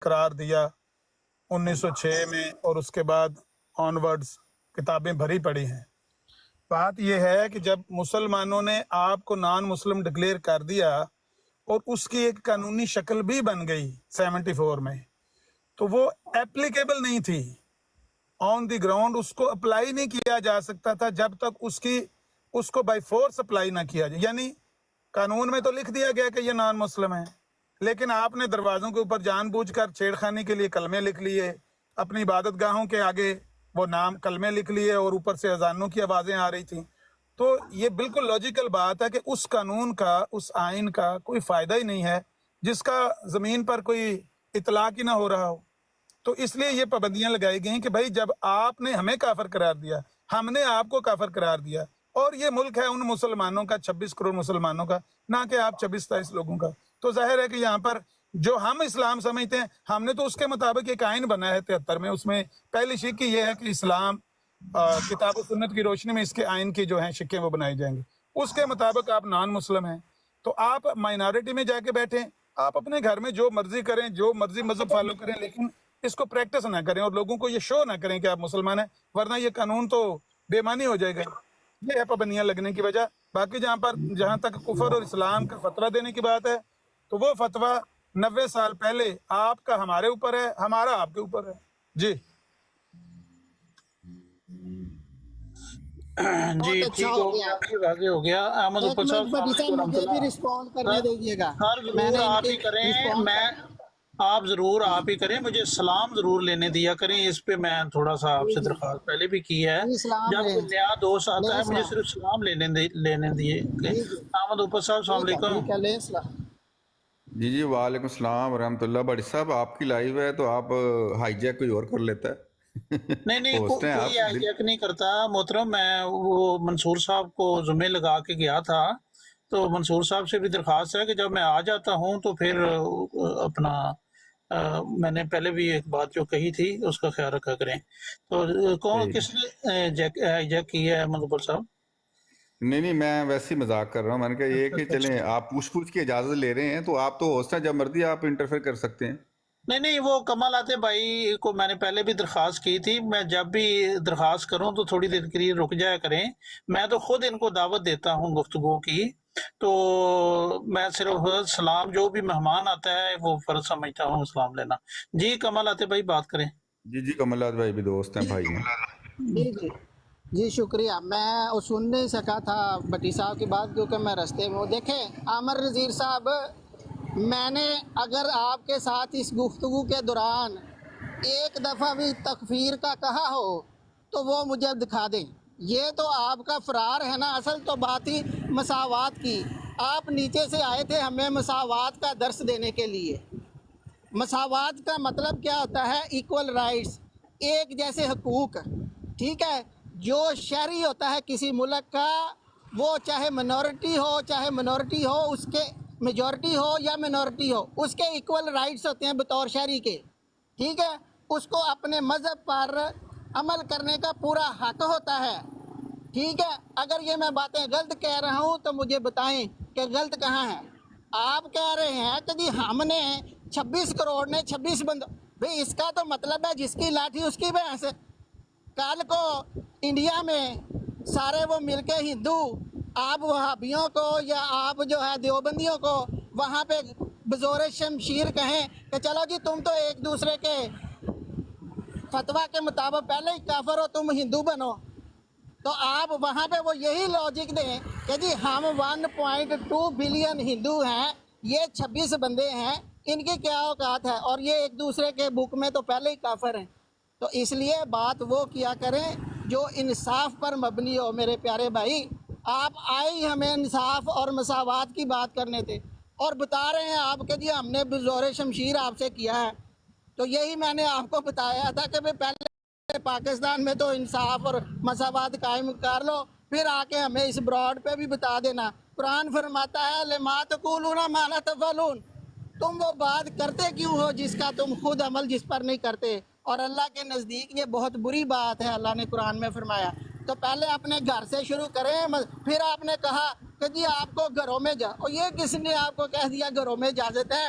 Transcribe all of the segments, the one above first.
قرار دیا 1906 میں، اور اس کے بعد آنورڈز کتابیں بھری پڑی ہیں۔ بات یہ ہے کہ جب مسلمانوں نے آپ کو نان مسلم ڈکلیئر کر دیا اور اس کی ایک قانونی شکل بھی بن گئی 74 میں، تو وہ ایپلیکیبل نہیں تھی آن دی گراؤنڈ، اس کو اپلائی نہیں کیا جا سکتا تھا جب تک اس کو بائی فورس اپلائی نہ کیا جائے۔ یعنی قانون میں تو لکھ دیا گیا کہ یہ نان مسلم ہے، لیکن آپ نے دروازوں کے اوپر جان بوجھ کر چھیڑ خانی کے لیے کلمے لکھ لیے، اپنی عبادت گاہوں کے آگے وہ نام کلمے لکھ لیے، اور اوپر سے اذانوں کی آوازیں آ رہی تھیں۔ تو یہ بالکل لاجیکل بات ہے کہ اس قانون کا، اس آئین کا کوئی فائدہ ہی نہیں ہے جس کا زمین پر کوئی اطلاق ہی نہ ہو رہا ہو۔ تو اس لیے یہ پابندیاں لگائی گئیں کہ بھائی جب آپ نے ہمیں کافر قرار دیا، ہم نے آپ کو کافر قرار دیا، اور یہ ملک ہے ان مسلمانوں کا، 26 کروڑ مسلمانوں کا، نہ کہ آپ 26-27 لوگوں کا، تو ظاہر ہے کہ یہاں پر جو ہم اسلام سمجھتے ہیں، ہم نے تو اس کے مطابق ایک آئین بنا ہے 73 میں۔ اس میں پہلی شق یہ ہے کہ اسلام کتاب و سنت کی روشنی میں اس کے آئین کی جو ہیں شقیں وہ بنائی جائیں گی، اس کے مطابق آپ نان مسلم ہیں تو آپ مائنارٹی میں جا کے بیٹھیں، آپ اپنے گھر میں جو مرضی کریں، جو مرضی مذہب فالو کریں، لیکن اس کو پریکٹس نہ کریں اور لوگوں کو یہ شو نہ کریں کہ آپ مسلمان ہیں، ورنہ یہ قانون تو بے معنی ہو جائے گا۔ یہ ہے پابندیاں لگنے کی وجہ۔ باقی جہاں تک کفر اور اسلام کا فتویٰ دینے کی بات ہے، تو وہ فتویٰ 90 سال پہلے آپ کا ہمارے اوپر ہے، ہمارا آپ کے اوپر ہے۔ جی جی ٹھیک ہو گیا، واضح ہو گیا۔ احمد اوپر صاحب السلام علیکم ورحمۃ مجھے بھی اللہ۔ رسپونڈ کرنے دیجیے گا، سر میں ضرور نے ان آپ کے ہی کریں، آپ ضرور آپ ہی کریں، مجھے سلام ضرور لینے دیا کریں۔ اس پہ میں تھوڑا سا آپ سے درخواست پہلے بھی کی ہے، اسلام جب لے کوئی نیا دوست آتا ہے مجھے اسلام، صرف سلام لینے دیے۔ احمد اوپر صاحب السلام علیکم۔ ٹھیک ہے، لے اسلام۔ جی وعلیکم السلام ورحمۃ اللہ۔ بڑی صاحب آپ کی لائیو ہے تو آپ ہائی جیک کوئی اور کر لیتا ہے۔ نہیں ہوسٹ ہیں کوئی آپ۔ ہائی جیک نہیں کرتا محترم، میں وہ منصور صاحب کو ذمہ لگا کے گیا تھا، تو منصور صاحب سے بھی درخواست ہے کہ جب میں آ جاتا ہوں تو پھر اپنا میں نے پہلے بھی ایک بات جو کہی تھی اس کا خیال رکھا کریں۔ تو کس نے ہائی جیک کی ہے منصور صاحب؟ نہیں میں ویسے ہی مذاق کر رہا ہوں۔ میں نے کہا یہ کہ چلیں آپ پوچھ کے اجازت لے رہے ہیں تو آپ تو ہوسٹ ہیں، جب مرضی آپ انٹرفیئر کر سکتے ہیں۔ نہیں وہ کمال آتے بھائی کو میں نے پہلے بھی درخواست کی تھی، میں جب بھی درخواست کروں تو تھوڑی دیر کے لیے رک جایا کریں، میں تو خود ان کو دعوت دیتا ہوں گفتگو کی، تو میں صرف سلام جو بھی مہمان آتا ہے وہ فرض سمجھتا ہوں سلام لینا۔ جی کمال آتے بھائی بات کریں۔ جی کملات بھائی بھی دوست ہیں، بھائی ہیں۔ جی شکریہ۔ میں سن نہیں سکا تھا بٹی صاحب کی بات کیونکہ میں رستے میں ہوں۔ دیکھیں عامر نذیر صاحب، میں نے اگر آپ کے ساتھ اس گفتگو کے دوران ایک دفعہ بھی تکفیر کا کہا ہو تو وہ مجھے دکھا دیں۔ یہ تو آپ کا فرار ہے نا، اصل تو بات ہی مساوات کی۔ آپ نیچے سے آئے تھے ہمیں مساوات کا درس دینے کے لیے۔ مساوات کا مطلب کیا ہوتا ہے؟ ایکول رائٹس، ایک جیسے حقوق، ٹھیک ہے؟ جو شہری ہوتا ہے کسی ملک کا، وہ چاہے منورٹی ہو اس کے، میجورٹی ہو یا منورٹی ہو، اس کے ایکول رائٹس ہوتے ہیں بطور شہری کے، ٹھیک ہے؟ اس کو اپنے مذہب پر عمل کرنے کا پورا حق ہوتا ہے، ٹھیک ہے؟ اگر یہ میں باتیں غلط کہہ رہا ہوں تو مجھے بتائیں کہ غلط کہاں ہے۔ آپ کہہ رہے ہیں کہ جی ہم نے 26 کروڑ نے 26 بندوں، بھئی اس کا تو مطلب ہے جس کی لاٹھی اس کی بھینس۔ کل کو انڈیا میں سارے وہ مل کے ہندو آپ وہابیوں کو یا آپ جو ہے دیوبندیوں کو وہاں پہ بزور شمشیر کہیں کہ چلو جی تم تو ایک دوسرے کے فتویٰ کے مطابق پہلے ہی کافر ہو، تم ہندو بنو، تو آپ وہاں پہ وہ یہی لاجک دیں کہ جی ہم 1.2 بلین ہندو ہیں، یہ 26 بندے ہیں، ان کی کیا اوقات ہے، اور یہ ایک دوسرے کے بک میں تو پہلے ہی کافر ہیں۔ تو اس لیے بات وہ کیا کریں جو انصاف پر مبنی ہو۔ میرے پیارے بھائی، آپ آئے ہی ہمیں انصاف اور مساوات کی بات کرنے تھے، اور بتا رہے ہیں آپ کہ جی ہم نے بزور شمشیر آپ سے کیا ہے۔ تو یہی میں نے آپ کو بتایا تھا کہ پہلے پاکستان میں تو انصاف اور مساوات قائم کر لو، پھر آ کے ہمیں اس براڈ پہ بھی بتا دینا۔ قرآن فرماتا ہے لما تقولون ما لا تفعلون، تم وہ بات کرتے کیوں ہو جس کا تم خود عمل جس پر نہیں کرتے، اور اللہ کے نزدیک یہ بہت بری بات ہے، اللہ نے قرآن میں فرمایا۔ تو پہلے اپنے گھر سے شروع کریں، پھر آپ نے کہا کہ جی آپ کو گھروں میں اور یہ کس نے آپ کو کہہ دیا گھروں میں اجازت ہے؟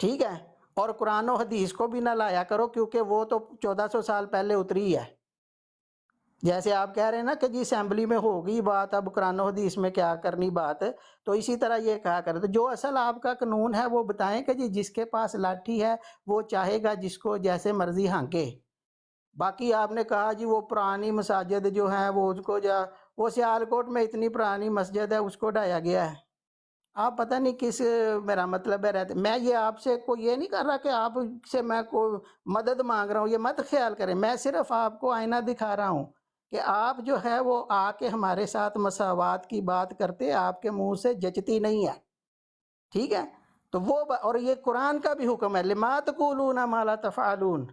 ٹھیک ہے، اور قرآن و حدیث کو بھی نہ لایا کرو کیونکہ وہ تو 1400 سال پہلے اتری ہے. جیسے آپ کہہ رہے ہیں نا کہ جی اسمبلی میں ہوگی بات، اب قرآن و حدیث میں کیا کرنی بات، تو اسی طرح یہ کہا کرے. تو جو اصل آپ کا قانون ہے وہ بتائیں کہ جی جس کے پاس لاٹھی ہے وہ چاہے گا جس کو جیسے مرضی ہانکے. باقی آپ نے کہا جی وہ پرانی مساجد جو ہیں وہ اس کو وہ سیالکوٹ میں اتنی پرانی مسجد ہے اس کو ڈھایا گیا ہے. آپ پتہ نہیں کس، میرا مطلب ہے رہتے، میں یہ آپ سے کوئی یہ نہیں کر رہا کہ آپ سے میں کوئی مدد مانگ رہا ہوں، یہ مت خیال کریں. میں صرف آپ کو آئینہ دکھا رہا ہوں کہ آپ جو ہے وہ آ کے ہمارے ساتھ مساوات کی بات کرتے آپ کے منہ سے جچتی نہیں ہے. ٹھیک ہے، تو وہ اور یہ قرآن کا بھی حکم ہے، لما تقولون ما لا تفعلون.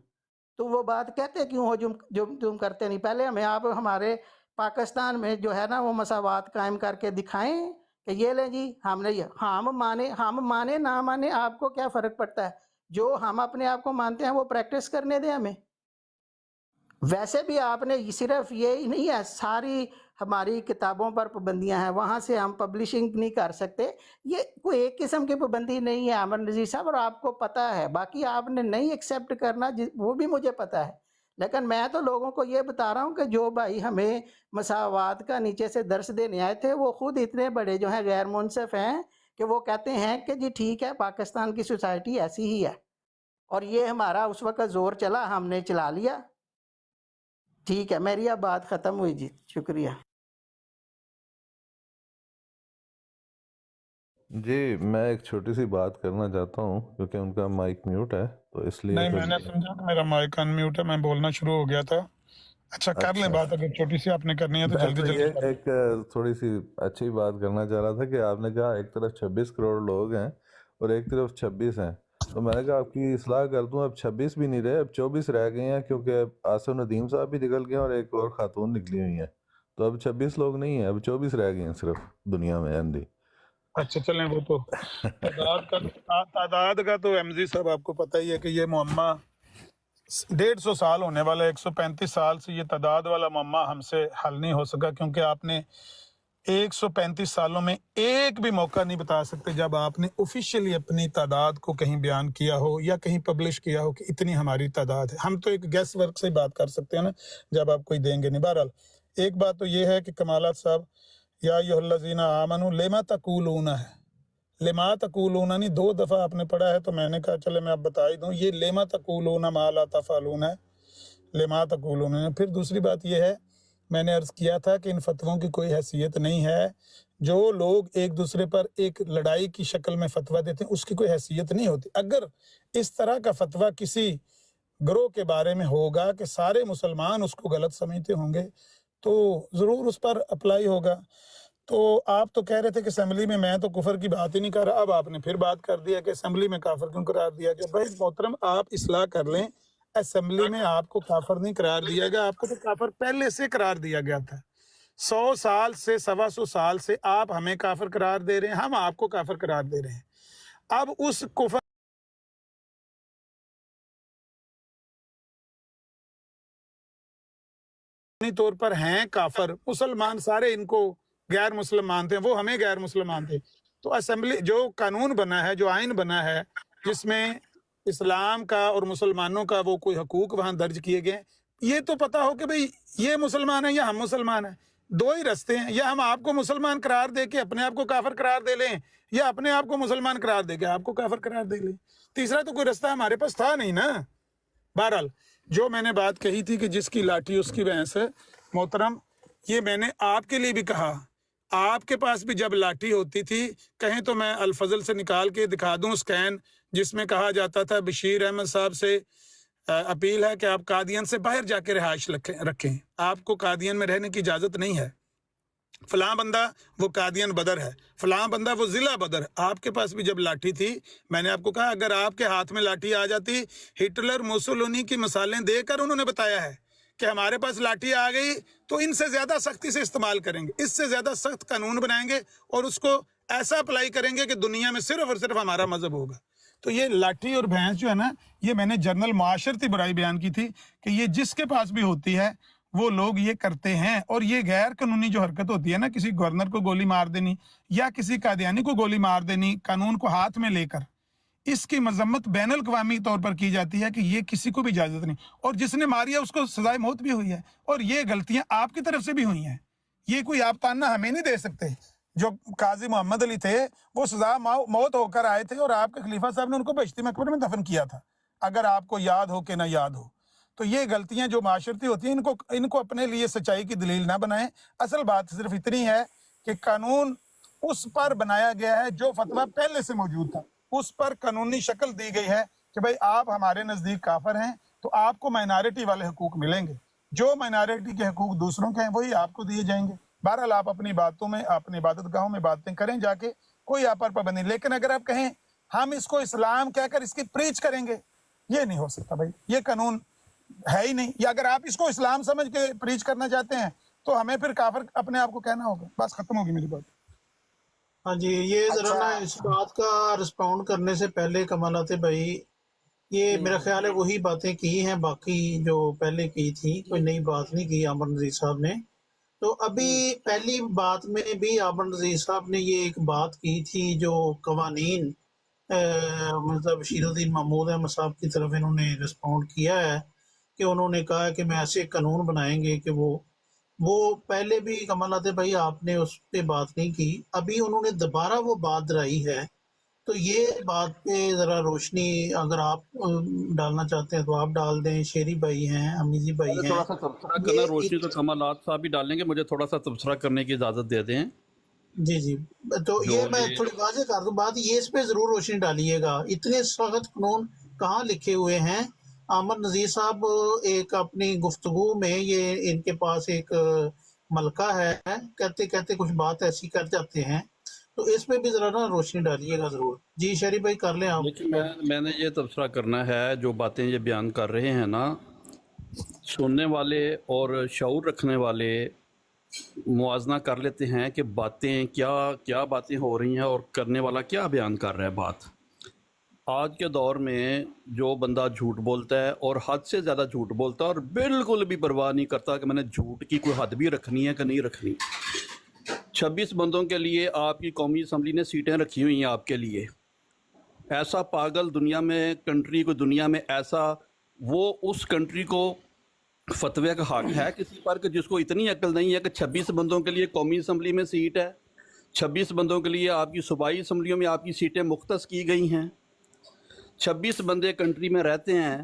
تو وہ بات کہتے کیوں ہو جو تم کرتے نہیں؟ پہلے ہمیں آپ ہمارے پاکستان میں جو ہے نا وہ مساوات قائم کر کے دکھائیں کہ یہ لیں جی ہم نے یہ ہم مانے نہ مانے آپ کو کیا فرق پڑتا ہے؟ جو ہم اپنے آپ کو مانتے ہیں وہ پریکٹس کرنے دیں ہمیں. ویسے بھی آپ نے صرف یہ نہیں ہے، ساری ہماری کتابوں پر پابندیاں ہیں، وہاں سے ہم پبلشنگ نہیں کر سکتے. یہ کوئی ایک قسم کی پابندی نہیں ہے عامر نذیر صاحب، اور آپ کو پتہ ہے. باقی آپ نے نہیں ایکسیپٹ کرنا وہ بھی مجھے پتہ ہے، لیکن میں تو لوگوں کو یہ بتا رہا ہوں کہ جو بھائی ہمیں مساوات کا نیچے سے درس دینے آئے تھے وہ خود اتنے بڑے جو ہیں غیر منصف ہیں کہ وہ کہتے ہیں کہ جی ٹھیک ہے پاکستان کی سوسائٹی ایسی ہی ہے، اور یہ ہمارا اس وقت زور چلا ہم نے چلا لیا. ٹھیک ہے، میری اب بات ختم ہوئی جی، شکریہ. جی میں ایک چھوٹی سی بات کرنا چاہتا ہوں کیونکہ ان کا مائک میوٹ ہے تو اس لیے نہیں، میں نے سمجھا کہ میرا مائک ان میوٹ ہے، میں بولنا شروع ہو گیا تھا. اچھا کر لیں بات، اگر چھوٹی سی آپ نے کرنی ہے تو میں جلدی تو جلدی یہ کر لیں. ایک تھوڑی سی اچھی بات کرنا چاہ رہا تھا کہ آپ نے کہا ایک طرف 26 کروڑ لوگ ہیں اور ایک طرف 26 ہیں، تو میں نے کہا آپ کی اصلاح کر دوں، اب 26 بھی نہیں رہے، اب 24 رہ گئے ہیں کیونکہ آصف ندیم صاحب بھی نکل گئے اور ایک اور خاتون نکلی ہوئی ہیں، تو اب 26 لوگ نہیں ہیں، اب 24 رہ گئے ہیں صرف دنیا میں. اندھی اچھا چلیں، وہ تو تعداد کا تو ایم جی صاحب آپ کو پتہ ہی ہے کہ یہ معمہ 150 سال ہونے والا ہے. 135 سال سے یہ تعداد والا معمہ ہم سے حل نہیں ہو سکا، کیونکہ آپ نے 135 سالوں میں ایک بھی موقع نہیں بتا سکتے جب آپ نے آفیشیلی اپنی تعداد کو کہیں بیان کیا ہو یا کہیں پبلش کیا ہو کہ اتنی ہماری تعداد ہے. ہم تو ایک گیس ورک سے بات کر سکتے ہیں نا جب آپ کوئی دیں گے نہیں. بہرحال ایک بات تو یہ ہے کہ کمالات صاحب، یا ایھا الذین آمنوا لما تقولون ہے، لما تقولون نہیں، 2 دفعہ آپ نے پڑھا ہے، تو میں نے کہا چلے میں اب بتا ہی دوں، یہ لما تقولون ما لا تفعلون ہے، لما تقولون ہے. پھر دوسری بات یہ ہے، میں نے عرض کیا تھا کہ ان فتووں کی کوئی حیثیت نہیں ہے. جو لوگ ایک دوسرے پر ایک لڑائی کی شکل میں فتویٰ دیتے ہیں اس کی کوئی حیثیت نہیں ہوتی. اگر اس طرح کا فتویٰ کسی گروہ کے بارے میں ہوگا کہ سارے مسلمان اس کو غلط سمجھتے ہوں گے تو ضرور اس پر اپلائی ہوگا. تو آپ تو کہہ رہے تھے کہ اسمبلی میں تو کفر کی بات ہی نہیں کر رہا، اب آپ نے پھر بات کر دیا کہ اسمبلی میں کافر کیوں قرار دیا گیا. بھائی محترم آپ اصلاح کر لیں، اسمبلی میں آپ کو کافر نہیں قرار دیا گیا، آپ کو تو کافر پہلے سے قرار دیا گیا تھا. 100 سال سے 125 سال سے آپ ہمیں کافر قرار دے رہے ہیں، ہم آپ کو کافر قرار دے رہے ہیں. اب اس کفر طور پر ہیں کافر، مسلمان سارے ان کو غیر مسلم مانتے ہیں، وہ ہمیں غیر مسلم مانتے ہیں. تو اسمبلی جو قانون بنا ہے، جو آئین بنا ہے، جس میں اسلام کا اور مسلمانوں کا وہ کوئی حقوق وہاں درج کیے گئے، یہ تو پتہ ہو کہ بھئی یہ مسلمان ہیں یا ہم مسلمان ہیں. 2 ہی رستے ہیں، یا ہم آپ کو مسلمان قرار دے کے اپنے آپ کو کافر قرار دے لیں، یا اپنے آپ کو مسلمان قرار دے کے آپ کو کافر قرار دے لیں. تیسرا تو کوئی رستہ ہمارے پاس تھا نہیں نا. بہرحال جو میں نے بات کہی تھی کہ جس کی لاٹھی اس کی بھینس ہے، محترم یہ میں نے آپ کے لیے بھی کہا. آپ کے پاس بھی جب لاٹھی ہوتی تھی، کہیں تو میں الفضل سے نکال کے دکھا دوں اسکین، جس میں کہا جاتا تھا بشیر احمد صاحب سے اپیل ہے کہ آپ قادیان سے باہر جا کے رہائش رکھیں، آپ کو قادیان میں رہنے کی اجازت نہیں ہے. فلاں بندہ وہ قادیان بدر ہے، فلاں بندہ وہ ضلع بدر ہے. آپ کے پاس بھی جب لاٹھی تھی، میں نے آپ کو کہا اگر آپ کے ہاتھ میں لاٹھی آ جاتی، ہٹلر موسولینی کی مثالیں دے کر انہوں نے بتایا ہے کہ ہمارے پاس لاٹھی آ گئی تو ان سے زیادہ سختی سے استعمال کریں گے، اس سے زیادہ سخت قانون بنائیں گے اور اس کو ایسا اپلائی کریں گے کہ دنیا میں صرف اور صرف ہمارا مذہب ہوگا. تو یہ لاٹھی اور بھینس جو ہے نا، یہ میں نے جنرل معاشرتی برائی بیان کی تھی کہ یہ جس کے پاس بھی ہوتی ہے وہ لوگ یہ کرتے ہیں. اور یہ غیر قانونی جو حرکت ہوتی ہے نا، کسی گورنر کو گولی مار دینی یا کسی قادیانی کو گولی مار دینی قانون کو ہاتھ میں لے کر، اس کی مذمت بین الاقوامی طور پر کی جاتی ہے کہ یہ کسی کو بھی اجازت نہیں، اور جس نے ماری ہے اس کو سزائے موت بھی ہوئی ہے، اور یہ غلطیاں آپ کی طرف سے بھی ہوئی ہیں، یہ کوئی آپ تانا ہمیں نہیں دے سکتے۔ جو قاضی محمد علی تھے وہ سزا موت ہو کر آئے تھے، اور آپ کے خلیفہ صاحب نے ان کو بہشتی مقبرے میں دفن کیا تھا، اگر آپ کو یاد ہو کہ نہ یاد ہو۔ تو یہ غلطیاں جو معاشرتی ہوتی ہیں ان کو اپنے لیے سچائی کی دلیل نہ بنائیں۔ اصل بات صرف اتنی ہے کہ قانون اس پر بنایا گیا ہے جو فتویٰ پہلے سے موجود تھا، اس پر قانونی شکل دی گئی ہے کہ بھائی آپ ہمارے نزدیک کافر ہیں تو آپ کو مائنارٹی والے حقوق ملیں گے، جو مائنارٹی کے حقوق دوسروں کے ہیں وہی آپ کو دیے جائیں گے۔ بہرحال آپ اپنی باتوں میں، اپنی عبادت گاہوں میں باتیں کریں جا کے، کوئی آپ پر پابندی نہیں، لیکن اگر آپ کہیں ہم اس کو اسلام کہہ کر اس کی پریچ کریں گے، یہ نہیں ہو سکتا بھائی، یہ قانون ہے ہی نہیں۔ یا اگر آپ اس کو اسلام سمجھ کے پریچ کرنا چاہتے ہیں تو ہمیں پھر کافر اپنے آپ کو کہنا ہوگا۔ بس ختم ہوگی میری بات۔ ہاں جی، یہ ذرا نا اس بات کا رسپونڈ کرنے سے پہلے کمالات بھائی، یہ میرا خیال ہے وہی باتیں کی ہیں باقی جو پہلے کی تھی، کوئی نئی بات نہیں کی عامر نذیر صاحب نے۔ تو ابھی پہلی بات میں بھی عامر نذیر صاحب نے یہ ایک بات کی تھی جو قوانین مطلب بشیر الدین محمود احمد صاحب کی طرف انہوں نے رسپونڈ کیا ہے کہ انہوں نے کہا کہ میں ایسے قانون بنائیں گے کہ وہ پہلے بھی کمالات بھائی آپ نے اس پہ بات نہیں کی، ابھی انہوں نے دوبارہ وہ بات دہرائی ہے۔ تو یہ بات پہ ذرا روشنی اگر آپ ڈالنا چاہتے ہیں تو آپ ڈال دیں، شیری بھائی ہیں، امیزی بھائی مجھے ہیں۔ تھوڑا سا تبصرہ کرنا، روشنی تو کمالات صاحب بھی ڈالیں گے، مجھے تھوڑا سا تبصرہ کرنے کی اجازت دے دیں۔ جی جی، تو جو یہ میں یہ تھوڑی واضح کر دوں بات، یہ اس پہ ضرور روشنی ڈالیے گا۔ اتنے سخت قانون کہاں لکھے ہوئے ہیں؟ عامر نذیر صاحب ایک اپنی گفتگو میں، یہ ان کے پاس ایک ملکہ ہے، کہتے کہتے کچھ بات ایسی کر جاتے ہیں، تو اس پہ بھی ذرا نا روشنی ڈالیے گا ضرور۔ جی شریف بھائی کر لیں آپ۔ لیکن میں نے یہ تبصرہ کرنا ہے، جو باتیں یہ بیان کر رہے ہیں نا، سننے والے اور شعور رکھنے والے موازنہ کر لیتے ہیں کہ باتیں کیا باتیں ہو رہی ہیں اور کرنے والا کیا بیان کر رہا ہے بات۔ آج کے دور میں جو بندہ جھوٹ بولتا ہے اور حد سے زیادہ جھوٹ بولتا ہے اور بالکل بھی پرواہ نہیں کرتا کہ میں نے جھوٹ کی کوئی حد بھی رکھنی ہے کہ نہیں رکھنی۔ 26 بندوں کے لیے آپ کی قومی اسمبلی نے سیٹیں رکھی ہوئی ہیں آپ کے لیے۔ ایسا پاگل دنیا میں، کنٹری کو دنیا میں ایسا، وہ اس کنٹری کو فتوی کا حق ہے کسی پر کہ جس کو اتنی عقل نہیں ہے کہ 26 بندوں کے لیے قومی اسمبلی میں سیٹ ہے، 26 بندوں کے لیے آپ کی صوبائی اسمبلیوں میں آپ کی سیٹیں مختص کی گئی ہیں، 26 بندے کنٹری میں رہتے ہیں،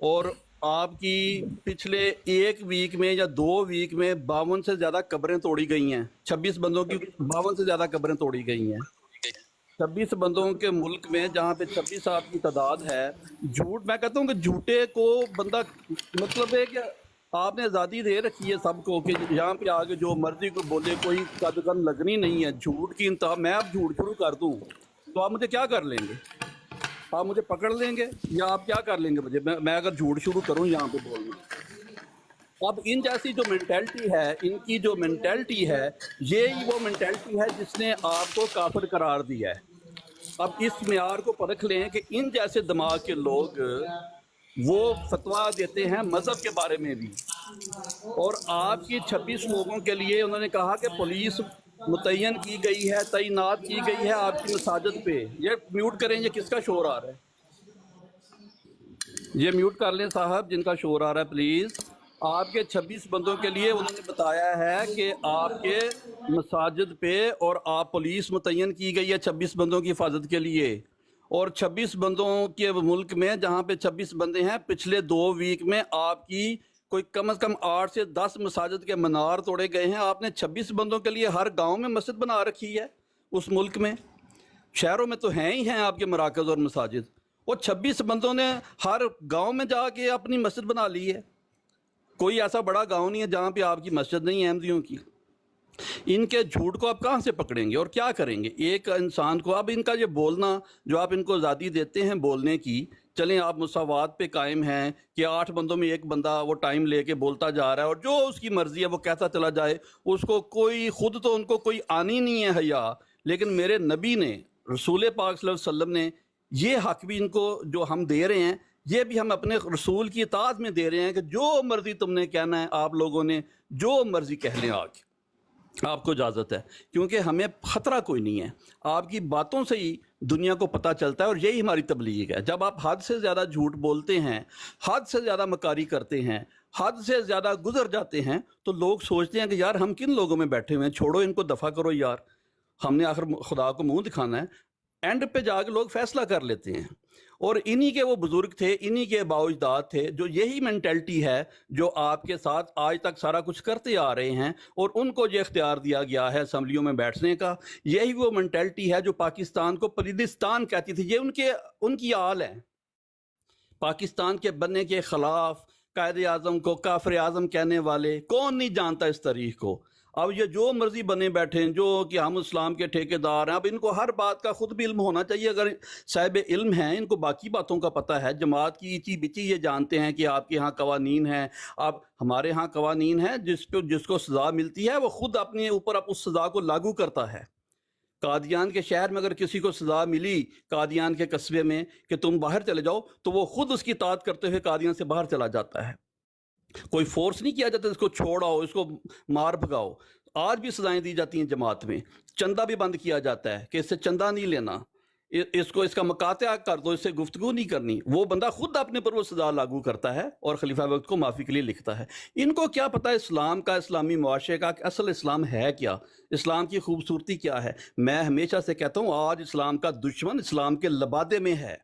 اور آپ کی پچھلے ایک ویک میں یا 2 ویک میں 52 سے زیادہ قبریں توڑی گئی ہیں۔ 26 بندوں کی 52 سے زیادہ قبریں توڑی گئی ہیں 26 بندوں کے ملک میں، جہاں پہ 26 آپ کی تعداد ہے۔ جھوٹ، میں کہتا ہوں کہ جھوٹے کو بندہ، مطلب ہے کہ آپ نے آزادی دے رکھی ہے سب کو کہ یہاں پہ آگے جو مرضی کو بولے، کوئی قدغن لگنی نہیں ہے۔ جھوٹ کی انتہا، میں اب جھوٹ شروع کر دوں تو آپ مجھے کیا کر لیں گے؟ آپ مجھے پکڑ لیں گے یا آپ کیا کر لیں گے مجھے؟ میں اگر جھوٹ شروع کروں یہاں پہ بولنا۔ اب ان جیسی جو مینٹلٹی ہے، ان کی جو مینٹلٹی ہے، یہی وہ مینٹلٹی ہے جس نے آپ کو کافر قرار دیا ہے۔ اب اس معیار کو پرکھ لیں کہ ان جیسے دماغ کے لوگ وہ فتویٰ دیتے ہیں مذہب کے بارے میں بھی، اور آپ کی 26 لوگوں کے لیے انہوں نے کہا کہ پولیس متعین کی گئی ہے، تعینات کی گئی ہے آپ کی مساجد پہ۔ یہ میوٹ کریں، یہ کس کا شور آ رہا ہے؟ یہ میوٹ کر لیں صاحب جن کا شور آ رہا ہے پلیز۔ آپ کے 26 بندوں کے لیے انہوں نے بتایا ہے کہ آپ کے مساجد پہ، اور آپ پولیس متعین کی گئی ہے 26 بندوں کی حفاظت کے لیے، اور 26 بندوں کے ملک میں جہاں پہ 26 بندے ہیں، پچھلے 2 ویک میں آپ کی کوئی کم از کم 8 سے 10 مساجد کے منار توڑے گئے ہیں۔ آپ نے 26 بندوں کے لیے ہر گاؤں میں مسجد بنا رکھی ہے اس ملک میں، شہروں میں تو ہیں ہی ہیں آپ کے مراکز اور مساجد، اور 26 بندوں نے ہر گاؤں میں جا کے اپنی مسجد بنا لی ہے۔ کوئی ایسا بڑا گاؤں نہیں ہے جہاں پہ آپ کی مسجد نہیں ہے احمدیوں کی۔ ان کے جھوٹ کو آپ کہاں سے پکڑیں گے اور کیا کریں گے ایک انسان کو؟ اب ان کا یہ بولنا جو آپ ان کو آزادی دیتے ہیں بولنے کی، چلیں آپ مساوات پہ قائم ہیں کہ 8 بندوں میں ایک بندہ وہ ٹائم لے کے بولتا جا رہا ہے اور جو اس کی مرضی ہے وہ کہتا چلا جائے، اس کو کوئی، خود تو ان کو کوئی آنی نہیں ہے حیا، لیکن میرے نبی نے، رسول پاک صلی اللہ علیہ وسلم نے یہ حق بھی ان کو جو ہم دے رہے ہیں، یہ بھی ہم اپنے رسول کی اطاعت میں دے رہے ہیں کہ جو مرضی تم نے کہنا ہے، آپ لوگوں نے جو مرضی کہہ لیں آگے۔ آپ کو اجازت ہے، کیونکہ ہمیں خطرہ کوئی نہیں ہے، آپ کی باتوں سے ہی دنیا کو پتہ چلتا ہے، اور یہی ہماری تبلیغ ہے۔ جب آپ حد سے زیادہ جھوٹ بولتے ہیں، حد سے زیادہ مکاری کرتے ہیں، حد سے زیادہ گزر جاتے ہیں، تو لوگ سوچتے ہیں کہ یار ہم کن لوگوں میں بیٹھے ہوئے ہیں، چھوڑو ان کو، دفع کرو یار، ہم نے آخر خدا کو منہ دکھانا ہے۔ اینڈ پہ جا کے لوگ فیصلہ کر لیتے ہیں، اور انہی کے وہ بزرگ تھے، انہی کے باوجداد تھے، جو یہی مینٹلٹی ہے جو آپ کے ساتھ آج تک سارا کچھ کرتے آ رہے ہیں، اور ان کو جو اختیار دیا گیا ہے اسمبلیوں میں بیٹھنے کا، یہی وہ مینٹلٹی ہے جو پاکستان کو پلیدستان کہتی تھی۔ یہ ان کی آل ہے، پاکستان کے بننے کے خلاف قائد اعظم کو کافر اعظم کہنے والے، کون نہیں جانتا اس تاریخ کو؟ اب یہ جو مرضی بنے بیٹھے ہیں، جو کہ ہم اسلام کے ٹھیکیدار ہیں، اب ان کو ہر بات کا خود بھی علم ہونا چاہیے۔ اگر صاحب علم ہیں، ان کو باقی باتوں کا پتہ ہے، جماعت کی ایچی بچی یہ جانتے ہیں کہ آپ کے ہاں قوانین ہیں، اب ہمارے ہاں قوانین ہیں، جس کو سزا ملتی ہے وہ خود اپنے اوپر اس سزا کو لاگو کرتا ہے۔ قادیان کے شہر میں اگر کسی کو سزا ملی، قادیان کے قصبے میں، کہ تم باہر چلے جاؤ، تو وہ خود اس کی اطاعت کرتے ہوئے قادیان سے باہر چلا جاتا ہے۔ کوئی فورس نہیں کیا جاتا اس کو چھوڑاؤ، اس کو مار بھگاؤ۔ آج بھی سزائیں دی جاتی ہیں جماعت میں، چندہ بھی بند کیا جاتا ہے کہ اس سے چندہ نہیں لینا، اس کا مقاطعہ کر دو، اس سے گفتگو نہیں کرنی۔ وہ بندہ خود اپنے پر وہ سزا لاگو کرتا ہے اور خلیفہ وقت کو معافی کے لیے لکھتا ہے۔ ان کو کیا پتہ اسلام کا، اسلامی معاشرے کا، کہ اصل اسلام ہے کیا، اسلام کی خوبصورتی کیا ہے۔ میں ہمیشہ سے کہتا ہوں، آج اسلام کا دشمن اسلام کے لبادے میں ہے۔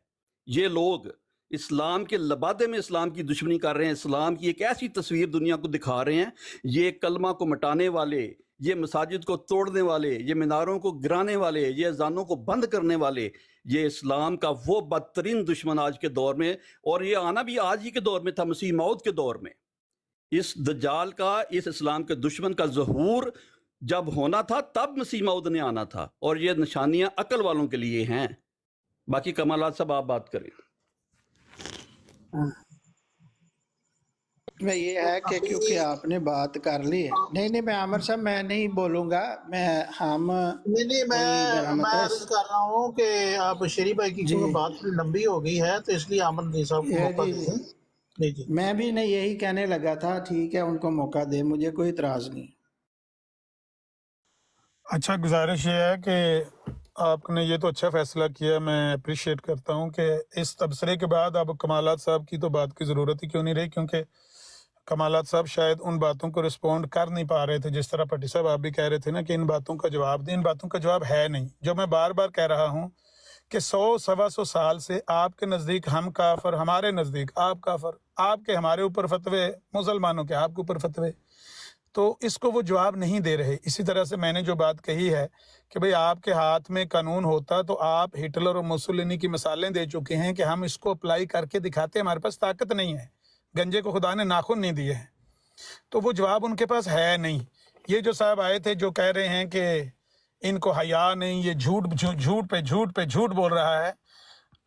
یہ لوگ اسلام کے لبادے میں اسلام کی دشمنی کر رہے ہیں، اسلام کی ایک ایسی تصویر دنیا کو دکھا رہے ہیں۔ یہ کلمہ کو مٹانے والے، یہ مساجد کو توڑنے والے، یہ میناروں کو گرانے والے، یہ اذانوں کو بند کرنے والے، یہ اسلام کا وہ بدترین دشمن آج کے دور میں، اور یہ آنا بھی آج ہی کے دور میں تھا، مسیح موعود کے دور میں۔ اس دجال کا، اس اسلام کے دشمن کا ظہور جب ہونا تھا تب مسیح موعود نے آنا تھا، اور یہ نشانیاں عقل والوں کے لیے ہیں۔ باقی کمالات صاحب آپ بات کریں۔ میں یہ ہے کہ کیونکہ آپ نے بات کر لی ہے، نہیں میں عامر صاحب میں نہیں بولوں گا، ہم نہیں میں عرض کر رہا ہوں کہ آپ شیری بھائی کی کیونکہ بات تھوڑی لمبی ہو گئی ہے، تو اس لیے عامر جی صاحب کو موقع دیں۔ جی میں بھی نہیں یہی کہنے لگا تھا، ٹھیک ہے ان کو موقع دے، مجھے کوئی اعتراض نہیں۔ اچھا، گزارش یہ ہے کہ آپ نے یہ تو اچھا فیصلہ کیا، میں اپریشیٹ کرتا ہوں کہ اس تبصرے کے بعد اب کمالات صاحب کی تو بات کی ضرورت ہی کیوں نہیں رہی، کیونکہ کمالات صاحب شاید ان باتوں کو رسپونڈ کر نہیں پا رہے تھے، جس طرح پٹی صاحب آپ بھی کہہ رہے تھے نا کہ ان باتوں کا جواب دیں۔ ان باتوں کا جواب ہے نہیں، جو میں بار بار کہہ رہا ہوں کہ 100-125 سال سے آپ کے نزدیک ہم کافر، ہمارے نزدیک آپ کافر، آپ کے ہمارے اوپر فتوے، مسلمانوں کے آپ کے اوپر فتوے، تو اس کو وہ جواب نہیں دے رہے۔ اسی طرح سے میں نے جو بات کہی ہے کہ بھئی آپ کے ہاتھ میں قانون ہوتا تو آپ ہٹلر اور موسولینی کی مثالیں دے چکے ہیں کہ ہم اس کو اپلائی کر کے دکھاتے، ہمارے پاس طاقت نہیں ہے، گنجے کو خدا نے ناخن نہیں دیے ہیں، تو وہ جواب ان کے پاس ہے نہیں۔ یہ جو صاحب آئے تھے جو کہہ رہے ہیں کہ ان کو حیا نہیں، یہ جھوٹ پہ جھوٹ بول رہا ہے،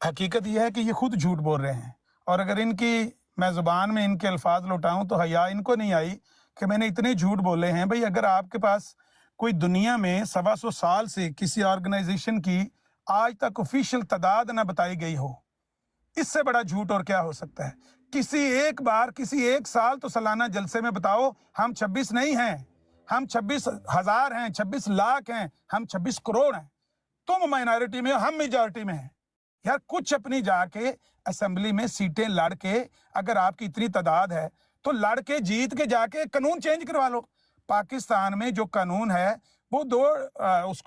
حقیقت یہ ہے کہ یہ خود جھوٹ بول رہے ہیں، اور اگر ان کی میں زبان میں ان کے الفاظ لوٹاؤں تو حیا ان کو نہیں آئی کہ میں نے اتنے جھوٹ بولے ہیں۔ بھئی اگر آپ کے پاس کوئی دنیا میں 125 سال سے کسی آرگنائزیشن کی آج تک آفیشیل تعداد نہ بتائی گئی ہو، اس سے بڑا جھوٹ اور کیا ہو سکتا ہے؟ کسی ایک بار، کسی ایک سال تو سالانہ جلسے میں بتاؤ، ہم 26 نہیں ہیں، ہم 26,000 ہیں، 26 لاکھ ہیں، ہم 26 کروڑ ہیں، تم مائنارٹی میں ہو، ہم میجارٹی میں ہیں۔ یار کچھ اپنی جا کے اسمبلی میں سیٹیں لڑ کے، اگر آپ کی اتنی تعداد ہے تو لڑ کے جیت کے جا کے قانون چینج کروا لو۔ پاکستان میں جو قانون ہے وہ اس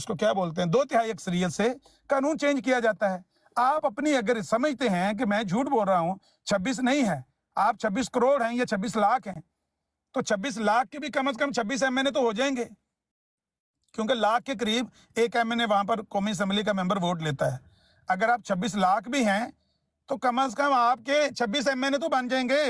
کو کیا بولتے ہیں، 2/3 اکثریت سے قانون چینج کیا جاتا ہے۔ آپ اپنی اگر سمجھتے ہیں کہ میں جھوٹ بول رہا ہوں، 26 نہیں ہے، آپ 26 کروڑ ہیں یا 26 لاکھ ہیں، تو 26 لاکھ کے بھی کم از کم 26 ایم این اے تو ہو جائیں گے، کیونکہ لاکھ کے قریب ایک ایم این اے وہاں پر قومی اسمبلی کا ممبر ووٹ لیتا ہے۔ اگر آپ 26 لاکھ بھی ہیں تو کم از کم آپ کے 26 ایم این اے تو بن جائیں گے۔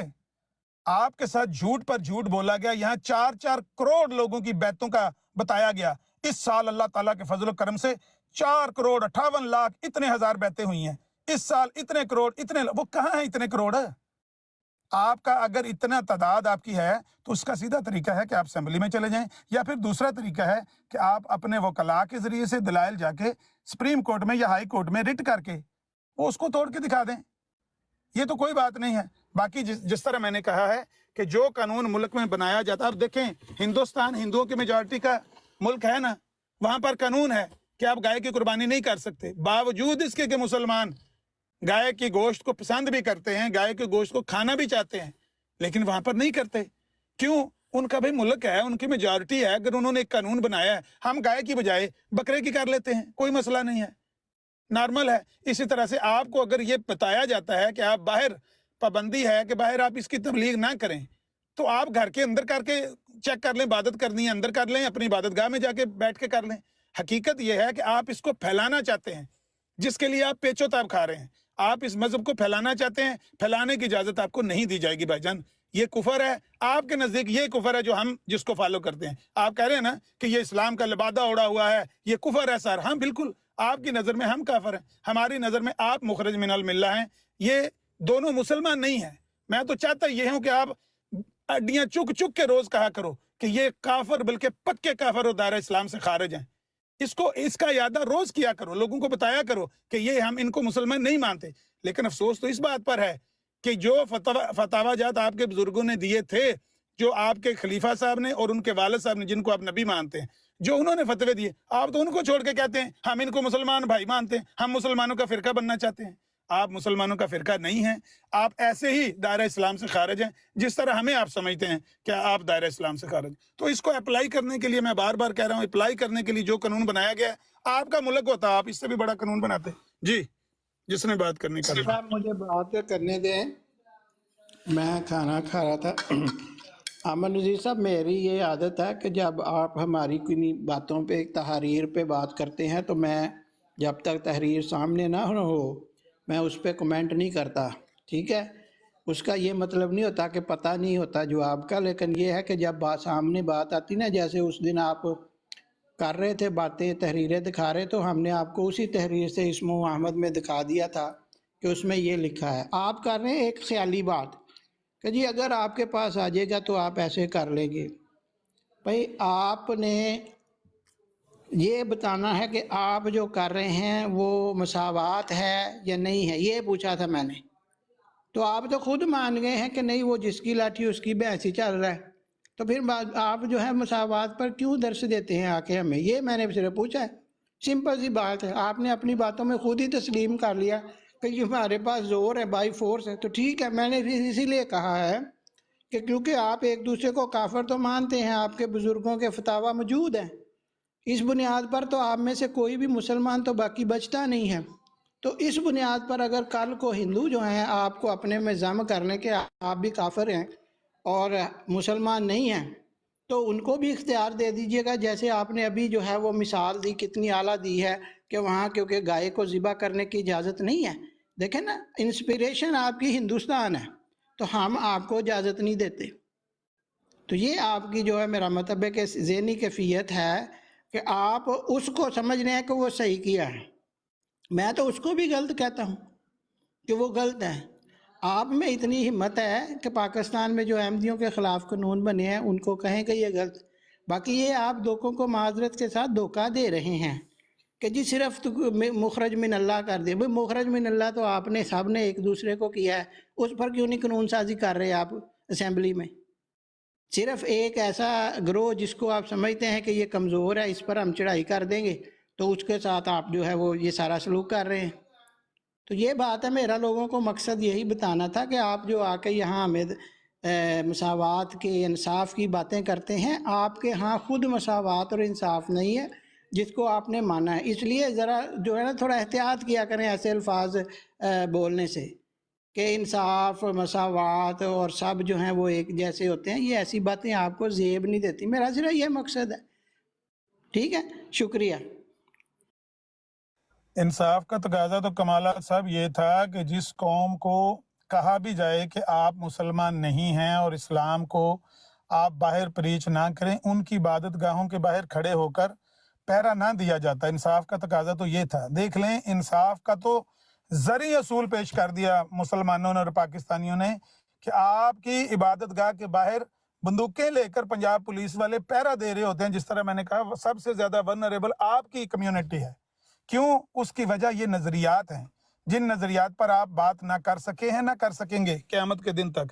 آپ کے ساتھ جھوٹ پر جھوٹ بولا گیا، یہاں 4 کروڑ لوگوں کی بیعتوں کا بتایا گیا۔ اس سال اللہ تعالیٰ کے فضل و کرم سے 4 کروڑ 58 لاکھ اتنے ہزار بیعتیں ہوئی ہیں، اس سال اتنے کروڑ وہ کہاں ہیں اتنے کروڑ؟ آپ کا اگر اتنا تعداد آپ کی ہے تو اس کا سیدھا طریقہ ہے کہ آپ اسمبلی میں چلے جائیں، یا پھر دوسرا طریقہ ہے کہ آپ اپنے وکلاء کے ذریعے سے دلائل جا کے سپریم کورٹ میں یا ہائی کورٹ میں رٹ کر کے وہ اس کو توڑ کے دکھا دیں۔ یہ تو کوئی بات نہیں ہے۔ باقی جس طرح میں نے کہا ہے کہ جو قانون ملک میں بنایا جاتا ہے، اب دیکھیں ہندوستان ہندوؤں کی میجورٹی کا ملک ہے نا، وہاں پر قانون ہے کہ آپ گائے کی قربانی نہیں کر سکتے، باوجود اس کے کہ مسلمان گائے کی گوشت کو پسند بھی کرتے ہیں، گائے کے گوشت کو کھانا بھی چاہتے ہیں، لیکن وہاں پر نہیں کرتے۔ کیوں؟ ان کا بھائی ملک ہے، ان کی میجورٹی ہے، اگر انہوں نے ایک قانون بنایا ہے، ہم گائے کی بجائے بکرے کی کر لیتے ہیں، کوئی مسئلہ نہیں ہے، نارمل ہے۔ اسی طرح سے آپ کو اگر یہ بتایا جاتا ہے کہ آپ باہر پابندی ہے کہ باہر آپ اس کی تبلیغ نہ کریں، تو آپ گھر کے اندر کر کے چیک کر لیں، عبادت کرنی ہے اندر کر لیں، اپنی عبادت گاہ میں جا کے بیٹھ کے کر لیں۔ حقیقت یہ ہے کہ آپ اس کو پھیلانا چاہتے ہیں، جس کے لیے آپ پیچو تاب کھا رہے ہیں، آپ اس مذہب کو پھیلانا چاہتے ہیں، پھیلانے کی اجازت آپ کو نہیں دی جائے گی بھائی جان۔ یہ کفر ہے آپ کے نزدیک، یہ کفر ہے جو ہم جس کو فالو کرتے ہیں۔ آپ کہہ رہے ہیں نا کہ یہ اسلام کا لبادہ اوڑا ہوا ہے، یہ کفر ہے سر، ہاں بالکل، آپ کی نظر میں ہم کافر ہیں، ہماری نظر میں آپ مخرج من الملہ ہیں، یہ دونوں مسلمان نہیں ہیں۔ میں تو چاہتا یہ ہوں کہ آپ اڈیاں چک چک کے روز کہا کرو کہ یہ کافر، بلکہ پکے کافر و دائرہ اسلام سے خارج ہیں۔ اس کا یادہ روز کیا کرو، لوگوں کو بتایا کرو کہ یہ ہم ان کو مسلمان نہیں مانتے۔ لیکن افسوس تو اس بات پر ہے کہ جو فتاوی جات آپ کے بزرگوں نے دیے تھے، جو آپ کے خلیفہ صاحب نے اور ان کے والد صاحب نے، جن کو آپ نبی مانتے ہیں، جو انہوں نے فتوے دیے، آپ تو ان کو چھوڑ کے کہتے ہیں ہم ان کو مسلمان بھائی مانتے ہیں، ہم مسلمانوں کا فرقہ بننا چاہتے ہیں۔ آپ مسلمانوں کا فرقہ نہیں ہیں، آپ ایسے ہی دائرہ اسلام سے خارج ہیں جس طرح ہمیں آپ سمجھتے ہیں کہ آپ دائرہ اسلام سے خارج ہیں۔ تو اس کو اپلائی کرنے کے لیے میں بار بار کہہ رہا ہوں، اپلائی کرنے کے لیے جو قانون بنایا گیا ہے، آپ کا ملک ہوتا آپ اس سے بھی بڑا قانون بناتے۔ جی، جس نے بات کرنی کر لیں۔ صاحب مجھے بات کرنے دیں، میں کھانا کھا رہا تھا۔ امن نذیر صاحب، میری یہ عادت ہے کہ جب آپ ہماری کوئی باتوں پہ، تحریر پہ بات کرتے ہیں تو میں جب تک تحریر سامنے نہ ہو میں اس پہ کمنٹ نہیں کرتا، ٹھیک ہے؟ اس کا یہ مطلب نہیں ہوتا کہ پتہ نہیں ہوتا جواب کا، لیکن یہ ہے کہ جب سامنے بات آتی نا، جیسے اس دن آپ کر رہے تھے باتیں، تحریریں دکھا رہے، تو ہم نے آپ کو اسی تحریر سے اسم و احمد میں دکھا دیا تھا کہ اس میں یہ لکھا ہے۔ آپ کر رہے ہیں ایک خیالی بات کہ جی اگر آپ کے پاس آ جائے گا تو آپ ایسے کر لیں گے۔ بھائی آپ نے یہ بتانا ہے کہ آپ جو کر رہے ہیں وہ مساوات ہے یا نہیں ہے، یہ پوچھا تھا میں نے۔ تو آپ تو خود مان گئے ہیں کہ نہیں، وہ جس کی لاٹھی اس کی بھینس ہی چل رہا ہے، تو پھر آپ جو ہے مساوات پر کیوں درس دیتے ہیں آ کے ہمیں؟ یہ میں نے صرف پوچھا ہے، سمپل سی بات ہے۔ آپ نے اپنی باتوں میں خود ہی تسلیم کر لیا کہ یہ ہمارے پاس زور ہے، بائی فورس ہے، تو ٹھیک ہے۔ میں نے اسی لیے کہا ہے کہ کیونکہ آپ ایک دوسرے کو کافر تو مانتے ہیں، آپ کے بزرگوں کے فتاوی موجود ہیں، اس بنیاد پر تو آپ میں سے کوئی بھی مسلمان تو باقی بچتا نہیں ہے۔ تو اس بنیاد پر اگر کل کو ہندو جو ہیں آپ کو اپنے میں ضم کرنے کے آپ بھی کافر ہیں اور مسلمان نہیں ہیں، تو ان کو بھی اختیار دے دیجئے گا، جیسے آپ نے ابھی جو ہے وہ مثال دی، کتنی اعلیٰ دی ہے کہ وہاں کیونکہ گائے کو ذبح کرنے کی اجازت نہیں ہے۔ دیکھیں نا، انسپیریشن آپ کی ہندوستان ہے تو ہم آپ کو اجازت نہیں دیتے۔ تو یہ آپ کی جو ہے، میرا مطلب ہے کہ ذہنی کیفیت ہے کہ آپ اس کو سمجھ رہے ہیں کہ وہ صحیح کیا ہے، میں تو اس کو بھی غلط کہتا ہوں کہ وہ غلط ہے۔ آپ میں اتنی ہمت ہے کہ پاکستان میں جو احمدیوں کے خلاف قانون بنے ہیں ان کو کہیں کہ یہ غلط، باقی یہ آپ لوگوں کو معذرت کے ساتھ دھوکہ دے رہے ہیں کہ جی صرف مخرج من اللہ کر دیا۔ بھئی مخرج من اللہ تو آپ نے سب نے ایک دوسرے کو کیا ہے، اس پر کیوں نہیں قانون سازی کر رہے آپ اسمبلی میں؟ صرف ایک ایسا گروہ جس کو آپ سمجھتے ہیں کہ یہ کمزور ہے، اس پر ہم چڑھائی کر دیں گے، تو اس کے ساتھ آپ جو ہے وہ یہ سارا سلوک کر رہے ہیں۔ تو یہ بات ہے، میرا لوگوں کو مقصد یہی بتانا تھا کہ آپ جو آ کے یہاں ہمیں مساوات کے، انصاف کی باتیں کرتے ہیں، آپ کے ہاں خود مساوات اور انصاف نہیں ہے جس کو آپ نے مانا ہے۔ اس لیے ذرا جو ہے نا تھوڑا احتیاط کیا کریں ایسے الفاظ بولنے سے کہ انصاف، مساوات اور سب جو ہیں وہ ایک جیسے ہوتے ہیں، یہ ایسی باتیں آپ کو زیب نہیں دیتی۔ میرا صرف یہ مقصد ہے، ٹھیک ہے؟ شکریہ۔ انصاف کا تقاضا تو کمالات صاحب یہ تھا کہ جس قوم کو کہا بھی جائے کہ آپ مسلمان نہیں ہیں اور اسلام کو آپ باہر پریچ نہ کریں، ان کی عبادت گاہوں کے باہر کھڑے ہو کر پہرا نہ دیا جاتا۔ انصاف کا تقاضا تو یہ تھا۔ دیکھ لیں، انصاف کا تو زرعی اصول پیش کر دیا مسلمانوں نے اور پاکستانیوں نے کہ آپ کی عبادت گاہ کے باہر بندوقیں لے کر پنجاب پولیس والے پہرا دے رہے ہوتے ہیں۔ جس طرح میں نے کہا، سب سے زیادہ ورنریبل آپ کی کمیونٹی ہے۔ کیوں؟ اس کی وجہ یہ نظریات ہیں، جن نظریات پر آپ بات نہ کر سکے ہیں، نہ کر سکیں گے قیامت کے دن تک۔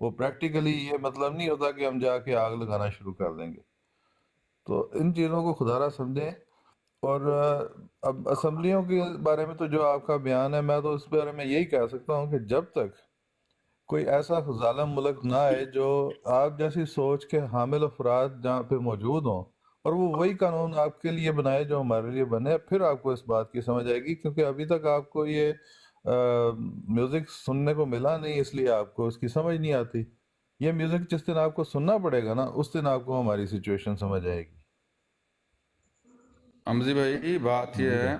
وہ پریکٹیکلی یہ مطلب نہیں ہوتا کہ ہم جا کے آگ لگانا شروع کر دیں گے. تو ان چیزوں کو خدا را سمجھیں. اور اب اسمبلیوں کے بارے میں تو جو آپ کا بیان ہے، میں تو اس بارے میں یہی کہہ سکتا ہوں کہ جب تک کوئی ایسا ظالم ملک نہ آئے جو آپ جیسی سوچ کے حامل افراد جہاں پہ موجود ہوں اور وہ وہی قانون آپ کے لیے بنائے جو ہمارے لیے بنے، پھر آپ کو اس بات کی سمجھ آئے گی. کیونکہ ابھی تک آپ کو یہ میوزک سننے کو ملا نہیں، اس لیے آپ کو اس کی سمجھ نہیں آتی. یہ میوزک جس دن آپ کو سننا پڑے گا نا، اس دن آپ کو ہماری سچویشن سمجھ آئے گی. حمزی بھائی بات یہ جی ہے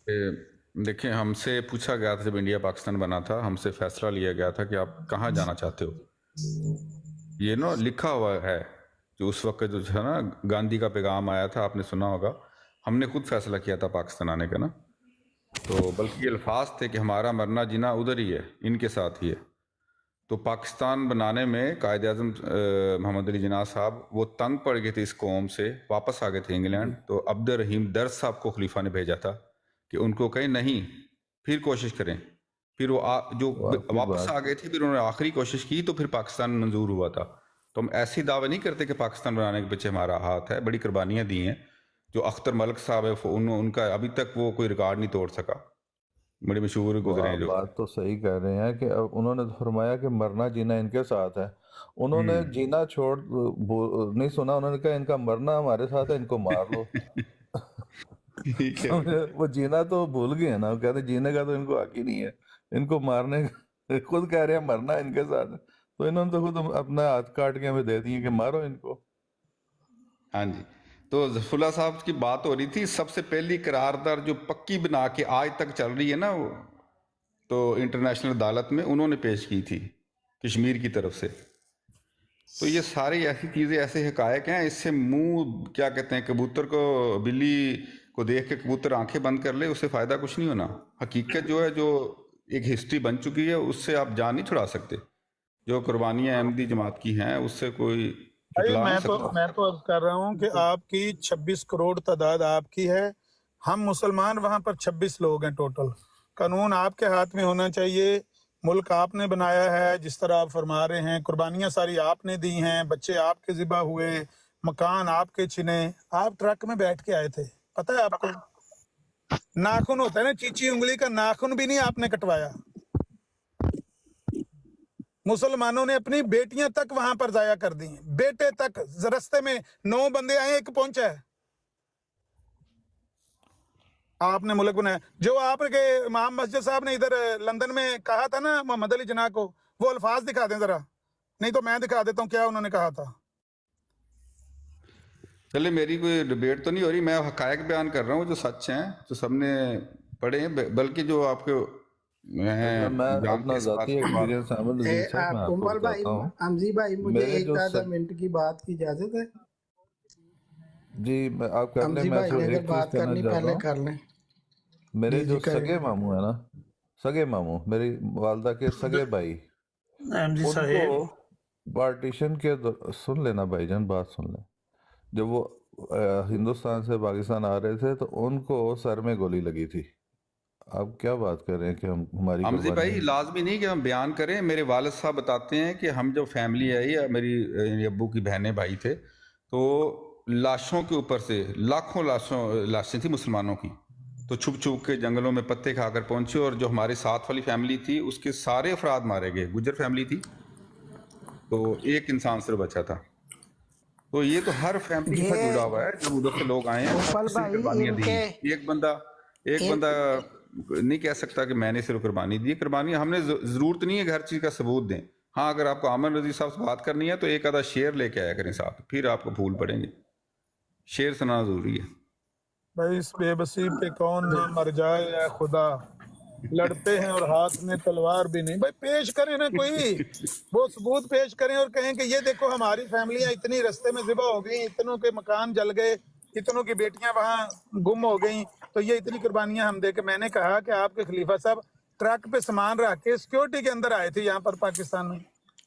کہ دیکھیں، ہم سے پوچھا گیا تھا جب انڈیا پاکستان بنا تھا، ہم سے فیصلہ لیا گیا تھا کہ آپ کہاں جانا چاہتے ہو. یہ نا لکھا ہوا ہے، جو اس وقت جو ہے نا گاندھی کا پیغام آیا تھا، آپ نے سنا ہوگا. ہم نے خود فیصلہ کیا تھا پاکستان آنے کا نا. تو بلکہ یہ الفاظ تھے کہ ہمارا مرنا جینا ادھر ہی ہے، ان کے ساتھ ہی ہے. تو پاکستان بنانے میں قائد اعظم محمد علی جناح صاحب وہ تنگ پڑ گئے تھے اس قوم سے، واپس آ گئے تھے انگلینڈ. تو عبد الرحیم درد صاحب کو خلیفہ نے بھیجا تھا کہ ان کو کہیں نہیں، پھر کوشش کریں. پھر وہ جو واقعی واپس بات آ گئے تھے، پھر انہوں نے آخری کوشش کی تو پھر پاکستان منظور ہوا تھا. تو ہم ایسی دعوے نہیں کرتے کہ پاکستان بنانے کے پیچھے ہمارا ہاتھ ہے، بڑی قربانیاں دی ہیں. جو اختر ملک صاحب ہے ان کا ابھی تک وہ کوئی ریکارڈ نہیں توڑ سکا، بڑے مشہور وہ گزرے ہیں آپ جو. بات تو صحیح کہہ رہے ہیں کہ اب انہوں نے فرمایا کہ مرنا جینا ان کے ساتھ ہے. انہوں نے جینا چھوڑ نہیں سنا، انہوں نے کہا ان کا مرنا ہمارے ساتھ ہے، ان کو مار لو. ٹھیک ہے. وہ جینا تو بھول گئے ہیں نا، وہ کہتے ہیں جینے کا تو ان کو حق ہی نہیں ہے، ان کو مارنے کا خود کہہ رہے ہیں مرنا ان کے ساتھ ہے. تو انہوں نے تو خود اپنا ہاتھ کاٹ کے ہمیں دے دیے کہ مارو ان کو. ہاں جی. تو ظفر اللہ صاحب کی بات ہو رہی تھی، سب سے پہلی قرارداد جو پکی بنا کے آج تک چل رہی ہے نا، وہ تو انٹرنیشنل عدالت میں انہوں نے پیش کی تھی کشمیر کی طرف سے. تو یہ ساری ایسی چیزیں، ایسے حقائق ہیں، اس سے منہ کیا کہتے ہیں، کبوتر کو، بلی کو دیکھ کے کبوتر آنکھیں بند کر لے، اس سے فائدہ کچھ نہیں ہونا. حقیقت جو ہے، جو ایک ہسٹری بن چکی ہے، اس سے آپ جان نہیں چھڑا سکتے. جو قربانیاں احمدی جماعت کی ہیں، اس سے کوئی بھائی جھٹلا نہیں سکتا. میں تو عرض کر رہا ہوں کہ آپ کی 26 کروڑ تعداد آپ کی ہے، ہم مسلمان وہاں پر 26 لوگ ہیں ٹوٹل. قانون آپ کے ہاتھ میں ہونا چاہیے. ملک آپ نے بنایا ہے، جس طرح آپ فرما رہے ہیں، قربانیاں ساری آپ نے دی ہیں، بچے آپ کے ذبح ہوئے، مکان آپ کے چھنے. آپ ٹرک میں بیٹھ کے آئے تھے، پتہ ہے آپ کو؟ ناخن ہوتا ہے نا، چیچی انگلی کا ناخن بھی نہیں آپ نے کٹوایا. مسلمانوں نے اپنی بیٹیاں تک وہاں پر ضائع کر دی ہیں، بیٹے تک. رستے میں 9 بندے آئے، ایک پہنچا ہے. آپ نے ملک بنایا. جو آپ کے امام مسجد صاحب نے ادھر لندن میں کہا تھا نا محمد علی جناح کو، وہ الفاظ دکھا دیں ذرا، نہیں تو میں دکھا دیتا ہوں کیا انہوں نے کہا تھا. چلے، میری کوئی ڈبیٹ تو نہیں ہو رہی، میں حقائق بیان کر رہا ہوں جو سچ ہیں، جو سب نے پڑھے ہیں. بلکہ جو آپ کو میں میں جان کے اپنا اس بات ذاتی کو بات، ایکسپیرینس احمد نذیر صاحب میں آپ کو عمر بھائی، بتاتا ہوں. حمزی بھائی، مجھے میرے جو 1 آدھا منٹ کی بات کی اجازت ہے؟ جی آپ کر لیں، حمزی میں بھائی نے صرف اگر ایک چیز بات کہنا کرنی چاہتا پہلے ہوں. کر لیں. میرے جی جو جی کریں. سگے ماموں ہیں نا، سگے ماموں، میری والدہ کے سگے بھائی، احمدی ان صاحب، کو پارٹیشن کے سن لینا بھائی جان، بات سن لیں. جب وہ ہندوستان سے پاکستان آ رہے تھے تو ان کو سر میں گولی لگی تھی. آپ کیا بات کر رہے ہیں کہ ہماری حمزی قربانیاں. بھائی لازمی نہیں کہ ہم بیان کریں. میرے والد صاحب بتاتے ہیں کہ ہم جو فیملی ہے، یا میری ابو کی بہنیں بھائی تھے، تو لاشوں کے اوپر سے لاکھوں لاشیں تھیں مسلمانوں کی. تو چھپ چھپ کے جنگلوں میں پتے کھا کر پہنچے، اور جو ہمارے ساتھ والی فیملی تھی اس کے سارے افراد مارے گئے. گجر فیملی تھی، تو ایک انسان صرف بچا تھا. تو یہ تو ہر فیملی کے ساتھ جڑا یہ ہوا ہے، جو ادھر سے لوگ آئے ہیں، ہر اوپل کسی نے بھائی، قربانیاں ان دی کے ہیں. ایک ان بندہ نہیں کہہ سکتا کہ میں نے صرف قربانی دی. قربانی ہم نے ضرورت نہیں ہے کہ ہر چیز کا ثبوت دیں. ہاں، اگر آپ کو عامر رضی صاحب سے بات کرنی ہے تو ایک آدھا شعر لے کے آیا کریں ساتھ، پھر آپ کو پھول پڑیں گے. شعر سنانا ضروری ہے. بھائی اس بے بسی پہ کون نہ مر جائے اے خدا، لڑتے ہیں اور ہاتھ میں تلوار بھی نہیں. بھائی پیش کریں نا کوئی، وہ ثبوت پیش کریں اور کہیں کہ یہ دیکھو ہماری فیملیاں اتنی رستے میں ذبح ہو گئیں، اتنوں کے مکان جل گئے، اتنوں کی بیٹیاں وہاں گم ہو گئیں، تو یہ اتنی قربانیاں ہم دے کے. میں نے کہا کہ آپ کے خلیفہ صاحب ٹرک پہ سامان رکھ کے سیکورٹی کے اندر آئے تھے یہاں پر پاکستان میں،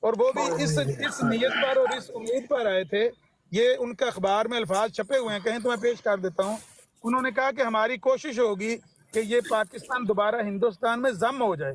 اور وہ بھی اس نیت پر اور اس امید پر آئے تھے. یہ ان کا اخبار میں الفاظ چھپے ہوئے ہیں، کہیں تو میں پیش کر دیتا ہوں. انہوں نے کہا کہ ہماری کوشش ہوگی کہ یہ پاکستان دوبارہ ہندوستان میں ضم ہو جائے.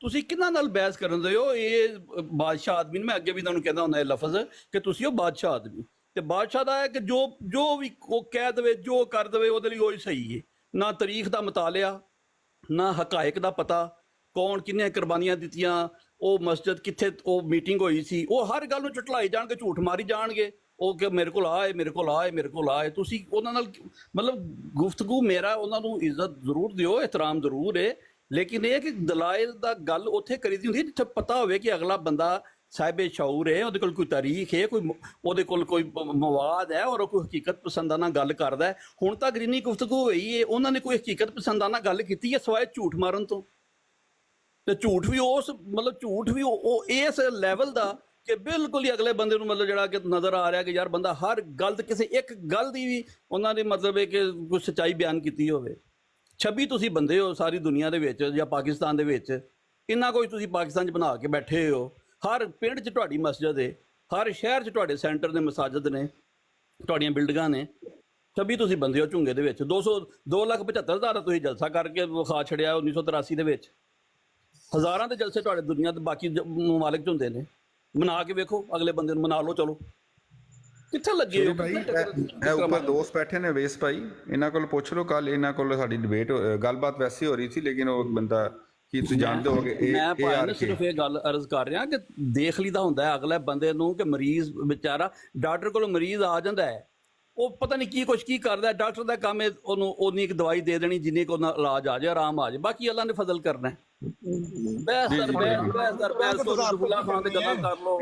ਤੁਸੀਂ ਕਿਹਨਾਂ ਨਾਲ ਬਹਿਸ ਕਰਨ ਦੇ ਹੋ? ਇਹ ਬਾਦਸ਼ਾਹ ਆਦਮੀ ਨੇ, ਮੈਂ ਅੱਗੇ ਵੀ ਤੁਹਾਨੂੰ ਕਹਿੰਦਾ ਹੁੰਦਾ ਇਹ ਲਫ਼ਜ਼ ਕਿ ਤੁਸੀਂ ਉਹ ਬਾਦਸ਼ਾਹ ਆਦਮੀ, ਤੇ ਬਾਦਸ਼ਾਹ ਦਾ ਹੈ ਕਿ ਜੋ ਵੀ ਉਹ ਕਹਿ ਦੇਵੇ, ਜੋ ਕਰ ਦੇਵੇ ਉਹਦੇ ਲਈ ਉਹੀ ਸਹੀ ਹੈ। ਨਾ ਤਾਰੀਖ ਦਾ ਮਤਾਲਿਆ, ਨਾ ਹਕਾਇਕ ਦਾ ਪਤਾ, ਕੌਣ ਕਿੰਨੇ ਕੁਰਬਾਨੀਆਂ ਦਿੱਤੀਆਂ, ਉਹ ਮਸਜਿਦ ਕਿੱਥੇ, ਉਹ ਮੀਟਿੰਗ ਹੋਈ ਸੀ, ਉਹ ਹਰ ਗੱਲ ਨੂੰ ਝੁਟਲਾਈ ਜਾਣਗੇ, ਝੂਠ ਮਾਰੀ ਜਾਣਗੇ। ਉਹ ਕਿ ਮੇਰੇ ਕੋਲ ਆਏ, ਮੇਰੇ ਕੋਲ ਆਏ, ਮੇਰੇ ਕੋਲ ਆਏ। ਤੁਸੀਂ ਉਹਨਾਂ ਨਾਲ ਮਤਲਬ ਗੁਫ਼ਤਗੂ, ਮੇਰਾ ਉਹਨਾਂ ਨੂੰ ਇੱਜ਼ਤ ਜ਼ਰੂਰ ਦਿਓ, ਇਹਤਰਾਮ ਜ਼ਰੂਰ ਹੈ, ਲੇਕਿਨ ਇਹ ਕਿ ਦਲਾਇਲ ਦਾ ਗੱਲ ਉੱਥੇ ਕਰੀਦੀ ਹੁੰਦੀ ਜਿੱਥੇ ਪਤਾ ਹੋਵੇ ਕਿ ਅਗਲਾ ਬੰਦਾ ਸਾਹਿਬੇ ਸ਼ਊਰ ਹੈ, ਉਹਦੇ ਕੋਲ ਕੋਈ ਤਾਰੀਖ ਹੈ, ਉਹਦੇ ਕੋਲ ਕੋਈ ਮਵਾਦ ਹੈ, ਔਰ ਉਹ ਕੋਈ ਹਕੀਕਤ ਪਸੰਦਾਨਾ ਗੱਲ ਕਰਦਾ ਹੈ। ਹੁਣ ਤੱਕ ਜਿੰਨੀ ਗੁਫ਼ਤਗੂ ਹੋਈ ਹੈ, ਉਹਨਾਂ ਨੇ ਕੋਈ ਹਕੀਕਤ ਪਸੰਦਾਨਾ ਗੱਲ ਕੀਤੀ ਹੈ ਸਿਵਾਏ ਝੂਠ ਮਾਰਨ ਤੋਂ। ਤੇ ਝੂਠ ਵੀ ਝੂਠ ਵੀ ਉਹ ਇਸ ਲੈਵਲ ਦਾ ਕਿ ਬਿਲਕੁਲ ਹੀ ਅਗਲੇ ਬੰਦੇ ਨੂੰ ਜਿਹੜਾ ਕਿ ਨਜ਼ਰ ਆ ਰਿਹਾ ਕਿ ਯਾਰ ਬੰਦਾ ਹਰ ਗੱਲ ਤੇ, ਕਿਸੇ ਇੱਕ ਗੱਲ ਦੀ ਵੀ ਉਹਨਾਂ ਨੇ ਮਤਲਬ ਹੈ ਕਿ ਕੋਈ ਸੱਚਾਈ ਬਿਆਨ ਕੀਤੀ ਹੋਵੇ। 26 ਤੁਸੀਂ ਬੰਦੇ ਹੋ ਸਾਰੀ ਦੁਨੀਆ ਦੇ ਵਿੱਚ ਜਾਂ ਪਾਕਿਸਤਾਨ ਦੇ ਵਿੱਚ, ਇੰਨਾ ਕੋਈ ਤੁਸੀਂ ਪਾਕਿਸਤਾਨ 'ਚ ਬਣਾ ਕੇ ਬੈਠੇ ਹੋ। ਹਰ ਪਿੰਡ 'ਚ ਤੁਹਾਡੀ ਮਸਜਿਦ ਹੈ, ਹਰ ਸ਼ਹਿਰ 'ਚ ਤੁਹਾਡੇ ਸੈਂਟਰ ਨੇ, ਮਸਾਜਿਦ ਨੇ, ਤੁਹਾਡੀਆਂ ਬਿਲਡਿੰਗਾਂ ਨੇ। 26 ਤੁਸੀਂ ਬੰਦੇ ਹੋ ਝੁੰਗੇ ਦੇ ਵਿੱਚ। 2,75,000 ਦਾ ਤੁਸੀਂ ਜਲਸਾ ਕਰਕੇ ਵਿਖਾ ਛੜਿਆ 1983 ਦੇ ਵਿੱਚ। ਹਜ਼ਾਰਾਂ ਦੇ ਜਲਸੇ ਤੁਹਾਡੇ ਦੁਨੀਆ ਦੇ ਬਾਕੀ ਮਮਾਲਿਕ 'ਚ ਹੁੰਦੇ ਨੇ। ਮਨਾ ਕੇ ਵੇਖੋ, ਅਗਲੇ ਬੰਦੇ ਨੂੰ ਮਨਾ ਲਓ, ਚਲੋ ਕਿੱਥੇ ਲੱਗੇ ਹੋ ਭਾਈ? ਇਹ ਉੱਪਰ ਦੋਸਤ ਬੈਠੇ ਨੇ ਵੇਸ ਭਾਈ, ਇਹਨਾਂ ਕੋਲ ਪੁੱਛ ਲਓ। ਕੱਲ ਇਹਨਾਂ ਕੋਲ ਸਾਡੀ ਡਿਬੇਟ ਗੱਲਬਾਤ ਵੈਸੀ ਹੋ ਰਹੀ ਸੀ, ਲੇਕਿਨ ਉਹ ਬੰਦਾ ਕੀ ਤੁਸੀਂ ਜਾਣਦੇ ਹੋਗੇ ਮੈਂ ਭਾਈ ਸਿਰਫ ਇਹ ਗੱਲ ਅਰਜ਼ ਕਰ ਰਿਹਾ ਕਿ ਦੇਖ ਲਈਦਾ ਹੁੰਦਾ ਹੈ ਅਗਲੇ ਬੰਦੇ ਨੂੰ ਕਿ ਮਰੀਜ਼ ਵਿਚਾਰਾ ਡਾਕਟਰ ਕੋਲ ਮਰੀਜ਼ ਆ ਜਾਂਦਾ ਹੈ, ਉਹ ਪਤਾ ਨਹੀਂ ਕੀ ਕੁਛ ਕੀ ਕਰਦਾ। ਡਾਕਟਰ ਦਾ ਕੰਮ ਹੈ ਉਹਨੂੰ ਉਨੀ ਇੱਕ ਦਵਾਈ ਦੇ ਦੇਣੀ ਜਿੰਨੀ ਕੋ ਇਲਾਜ ਆ ਜਾਏ, ਆਰਾਮ ਆ ਜਾਏ, ਬਾਕੀ ਅੱਲਾ ਨੇ ਫਜ਼ਲ ਕਰਨਾ ਹੈ। ਬਹਿਸ ਤੋਂ ਰਸੂਲullah ਖਾਨ ਤੇ ਗੱਲਾਂ ਕਰ ਲਓ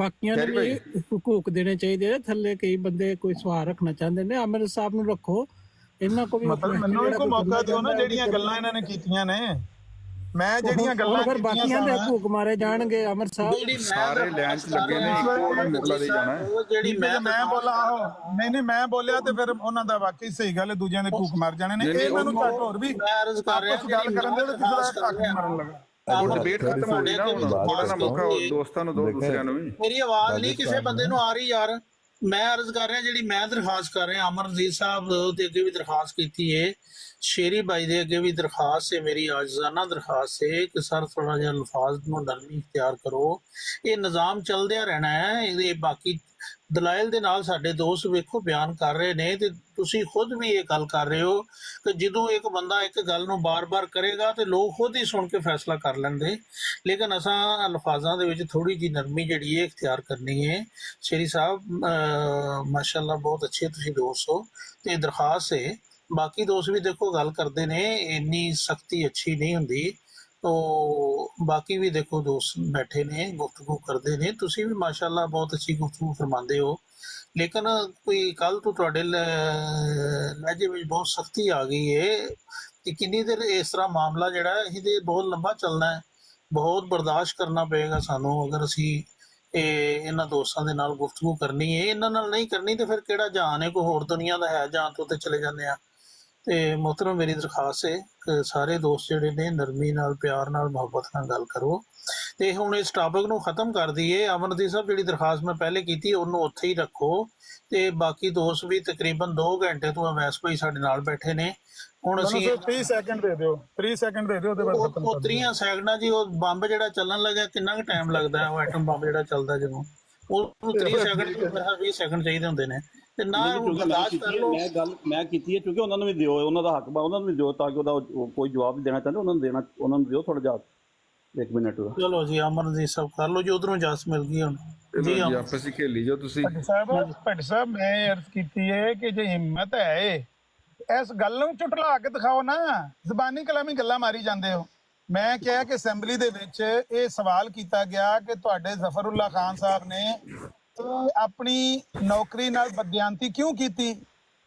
ਬਾਕੀਆਂ ਨੂੰ ਵੀ ਹਕੂਕ ਦੇਣੇ ਚਾਹੀਦੇ ਨੇ। ਥੱਲੇ ਕਈ ਬੰਦੇ ਕੋਈ ਸਵਾਲ ਰੱਖਣਾ ਚਾਹੁੰਦੇ ਨੇ, ਅਮਰ ਸਾਹਿਬ ਨੂੰ ਰੱਖੋ, ਇਹਨਾਂ ਕੋ ਵੀ ਮਤਲਬ ਮੈਨੂੰ ਵੀ ਕੋਈ ਮੌਕਾ ਦਿਓ ਨਾ, ਜਿਹੜੀਆਂ ਗੱਲਾਂ ਇਹਨਾਂ ਨੇ ਕੀਤੀਆਂ ਨੇ, ਮੈਂ ਜਿਹੜੀਆਂ ਗੱਲਾਂ ਫਿਰ ਬਾਕੀਆਂ ਦੇ ਹਕੂਕ ਮਾਰੇ ਜਾਣਗੇ। ਅਮਰ ਸਾਹਿਬ ਸਾਰੇ ਲੈਣ 'ਚ ਲੱਗੇ ਨੇ, ਇੱਕੋ ਨੂੰ ਮੌਕਾ ਦੇ ਜਾਣਾ ਹੈ। ਜਿਹੜੀ ਮੈਂ ਬੋਲਾ, ਨਹੀਂ ਮੈਂ ਬੋਲਿਆ ਤੇ ਫਿਰ ਉਹਨਾਂ ਦਾ ਵਾਕਈ ਸਹੀ ਗੱਲ ਹੈ, ਦੂਜਿਆਂ ਦੇ ਕੂਕ ਮਾਰ ਜਾਣੇ ਨੇ। ਇਹਨਾਂ ਨੂੰ ਘੱਟ ਹੋਰ ਵੀ ਮੈਂ ਅਰਜ਼ ਕਰ ਰਿਹਾ ਗੱਲ ਕਰਨ ਦੇ ਕਿਸੇ ਦਾ ਹੱਕ ਮਰਨ ਲੱਗਾ। ਉਹ ਡਿਬੇਟ ਖਤਮ ਹੋ ਗਈ ਨਾ, ਹੁਣ ਥੋੜਾ ਨਾ ਮੌਕਾ ਦੋਸਤਾਂ ਨੂੰ ਦੋ, ਦੂਸਰਿਆਂ ਨੂੰ ਵੀ। ਮੇਰੀ ਆਵਾਜ਼ ਨਹੀਂ ਕਿਸੇ ਬੰਦੇ ਨੂੰ ਆ ਰਹੀ ਯਾਰ। ਮੈਂ ਅਰਜ਼ ਕਰ ਰਿਹਾ, ਜਿਹੜੀ ਮੈਂ ਦਰਖਾਸਤ ਕਰ ਰਿਹਾ, ਅਮਰ ਨਜ਼ੀਰ ਸਾਹਿਬ ਦੇ ਅੱਗੇ ਵੀ ਦਰਖਾਸਤ ਕੀਤੀ ਹੈ, ਸ਼ੇਰੀ ਭਾਈ ਦੇ ਅੱਗੇ ਵੀ ਦਰਖਾਸਤ ਹੈ, ਮੇਰੀ ਆਜਜ਼ਾਨਾ ਦਰਖਾਸਤ ਹੈ ਕਿ ਸਰ ਥੋੜਾ ਜਿਹਾ ਅਲਫਾਜ਼ ਨੂੰ ਨਰਮੀ ਇਖਤਿਆਰ ਕਰੋ। ਇਹ ਨਿਜ਼ਾਮ ਚੱਲਦਿਆ ਰਹਿਣਾ ਹੈ, ਇਹ ਬਾਕੀ ਦਲਾਇਲ ਦੇ ਨਾਲ ਸਾਡੇ ਦੋਸਤ ਵੇਖੋ ਬਿਆਨ ਕਰ ਰਹੇ ਨੇ, ਤੇ ਤੁਸੀਂ ਖੁਦ ਵੀ ਇਹ ਗੱਲ ਕਰ ਰਹੇ ਹੋ ਕਿ ਜਦੋਂ ਇੱਕ ਬੰਦਾ ਇੱਕ ਗੱਲ ਨੂੰ ਬਾਰ-ਬਾਰ ਕਰੇਗਾ ਤੇ ਲੋਕ ਖੁਦ ਹੀ ਸੁਣ ਕੇ ਫੈਸਲਾ ਕਰ ਲੈਂਦੇ। ਲੇਕਿਨ ਅਸਾਂ ਅਲਫਾਜ਼ਾਂ ਦੇ ਵਿੱਚ ਥੋੜੀ ਜੀ ਨਰਮੀ ਜਿਹੜੀ ਹੈ ਇਖਤਿਆਰ ਕਰਨੀ ਹੈ। ਸ਼ੇਰੀ ਸਾਹਿਬ ਮਾਸ਼ਾਅੱਲਾ ਬਹੁਤ ਅੱਛੇ ਤੁਸੀਂ ਦੋਸਤ ਹੋ, ਤੇ ਦਰਖਾਸਤ ਹੈ ਬਾਕੀ ਦੋਸਤ ਵੀ ਦੇਖੋ ਗੱਲ ਕਰਦੇ ਨੇ, ਇੰਨੀ ਸਖਤੀ ਅੱਛੀ ਨਹੀਂ ਹੁੰਦੀ। ਤੋ ਬਾਕੀ ਵੀ ਦੇਖੋ ਦੋਸਤ ਬੈਠੇ ਨੇ ਗੁਫ਼ਤਗੂ ਕਰਦੇ ਨੇ, ਤੁਸੀਂ ਵੀ ਮਾਸ਼ਾਅੱਲਾ ਬਹੁਤ ਅੱਛੀ ਗੁਫ਼ਤਗੂ ਫਰਮਾਉਂਦੇ ਹੋ। ਲੇਕਿਨ ਕੋਈ ਕੱਲ ਤੋਂ ਤੁਹਾਡੇ ਲਹਿਜੇ ਵਿੱਚ ਬਹੁਤ ਸਖਤੀ ਆ ਗਈ ਹੈ ਕਿ ਕਿੰਨੀ ਦੇਰ ਇਸ ਤਰ੍ਹਾਂ ਮਾਮਲਾ ਜਿਹੜਾ ਇਹਦੇ ਬਹੁਤ ਲੰਬਾ ਚੱਲਣਾ ਹੈ, ਬਹੁਤ ਬਰਦਾਸ਼ਤ ਕਰਨਾ ਪਏਗਾ ਸਾਨੂੰ ਅਗਰ ਅਸੀਂ ਇਹਨਾਂ ਦੋਸਤਾਂ ਦੇ ਨਾਲ ਗੁਫ਼ਤਗੂ ਕਰਨੀ ਹੈ। ਇਹਨਾਂ ਨਾਲ ਨਹੀਂ ਕਰਨੀ ਤੇ ਫਿਰ ਕਿਹੜਾ ਜਹਾਨ ਹੈ, ਕੋਈ ਹੋਰ ਦੁਨੀਆ ਦਾ ਹੈ ਜਹਾਨ ਤੋਂ ਤੇ ਚਲੇ ਜਾਂਦੇ ਆ। ਤੇ ਮੁਹਤਰਮ ਮੇਰੀ ਦਰਖਾਸਤ ਹੈ ਕਿ ਸਾਰੇ ਦੋਸਤ ਜਿਹੜੇ ਨੇ ਨਰਮੀ ਨਾਲ, ਪਿਆਰ ਨਾਲ, ਮੁਹੱਬਤ ਨਾਲ ਗੱਲ ਕਰੋ। ਤੇ ਹੁਣ ਇਸ ਟਾਪਿਕ ਨੂੰ ਖਤਮ ਕਰ ਦਈਏ। ਅਮਨਦੀਪ ਸਾਹਿਬ ਜਿਹੜੀ ਦਰਖਾਸਤ ਮੈਂ ਪਹਿਲੇ ਕੀਤੀ ਉਹਨੂੰ ਉੱਥੇ ਹੀ ਰੱਖੋ, ਤੇ ਬਾਕੀ ਦੋਸਤ ਵੀ ਤਕਰੀਬਨ 2 ਘੰਟੇ ਤੋਂ ਅਵੈਸ ਭਾਈ ਸਾਡੇ ਨਾਲ ਬੈਠੇ ਨੇ। ਹੁਣ ਅਸੀਂ 30 ਸੈਕਿੰਡ ਦੇ ਦਿਓ, 3 ਸੈਕਿੰਡ ਦੇ ਦਿਓ, ਉਹਦੇ ਬਾਅਦ ਖਤਮ ਉਹ ਕਰ 30 ਸੈਕਿੰਡਾਂ ਜੀ ਉਹ ਬੰਬ ਜਿਹੜਾ ਚੱਲਣ ਲੱਗਾ ਕਿੰਨਾ ਕੁ ਟਾਈਮ ਲੱਗਦਾ ਹੈ? ਉਹ ਐਟਮ ਬੰਬ ਜਿਹੜਾ ਚੱਲਦਾ ਜਦੋਂ ਉਹਨੂੰ 30 ਸੈਕਿੰਡ ਤੋਂ 20 ਸੈਕਿੰਡ ਚਾਹੀਦੇ ਹੁੰਦੇ ਨੇ, ਤੇ ਨਾ ਉਹ ਬਰਦਾਸ਼ਤ ਕਰ ਲਓ। ਮੈਂ ਕੀਤੀ ਹੈ ਕਿਉਂਕਿ ਉਹਨਾਂ ਨੂੰ ਵੀ ਦਿਓ, ਉਹਨਾਂ ਦਾ ਹੱਕ ਬਾ ਉਹਨਾਂ ਨੂੰ ਵੀ ਦਿਓ, ਤਾਂ ਕਿ ਉਹਦਾ ਕੋਈ ਜਵਾਬ ਵੀ ਦੇਣਾ ਚਾਹੁੰਦੇ ਉਹਨਾਂ ਨੂੰ ਦਿਓ ਥੋੜਾ ਜਿਹਾ 1 ਮਿੰਟ ਦਾ। ਚਲੋ ਜੀ ਅਮਰਜੀਤ ਸਾਹਿਬ ਕਰ ਲਓ ਜੀ, ਉਧਰੋਂ ਇਜਾਜ਼ਤ ਮਿਲ ਗਈ ਹੁਣ ਜੀ ਆਪਸ ਹੀ ਖੇਲੀ ਜਾਓ ਤੁਸੀਂ। ਭੱਟ ਸਾਹਿਬ ਮੈਂ ਅਰਜ਼ ਕੀਤੀ ਹੈ ਕਿ ਜੇ ਹਿੰਮਤ ਹੈ ਇਸ ਗੱਲ ਨੂੰ ਝੁਟਲਾ ਕੇ ਦਿਖਾਓ ਨਾ, ਜ਼ਬਾਨੀ ਕਲਾਮੀ ਗੱਲਾਂ ਮਾਰੀ ਜਾਂਦੇ ਹੋ। ਮੈਂ ਕਿਹਾ ਕਿ ਅਸੈਂਬਲੀ ਦੇ ਵਿੱਚ ਇਹ ਸਵਾਲ ਕੀਤਾ ਗਿਆ ਕਿ ਤੁਹਾਡੇ ਜ਼ਫਰੁੱਲਾ ਖਾਨ ਸਾਹਿਬ ਨੇ ਆਪਣੀ ਨੌਕਰੀ ਨਾਲ ਬਦਿਆਨਤੀ ਕਿਉਂ ਕੀਤੀ?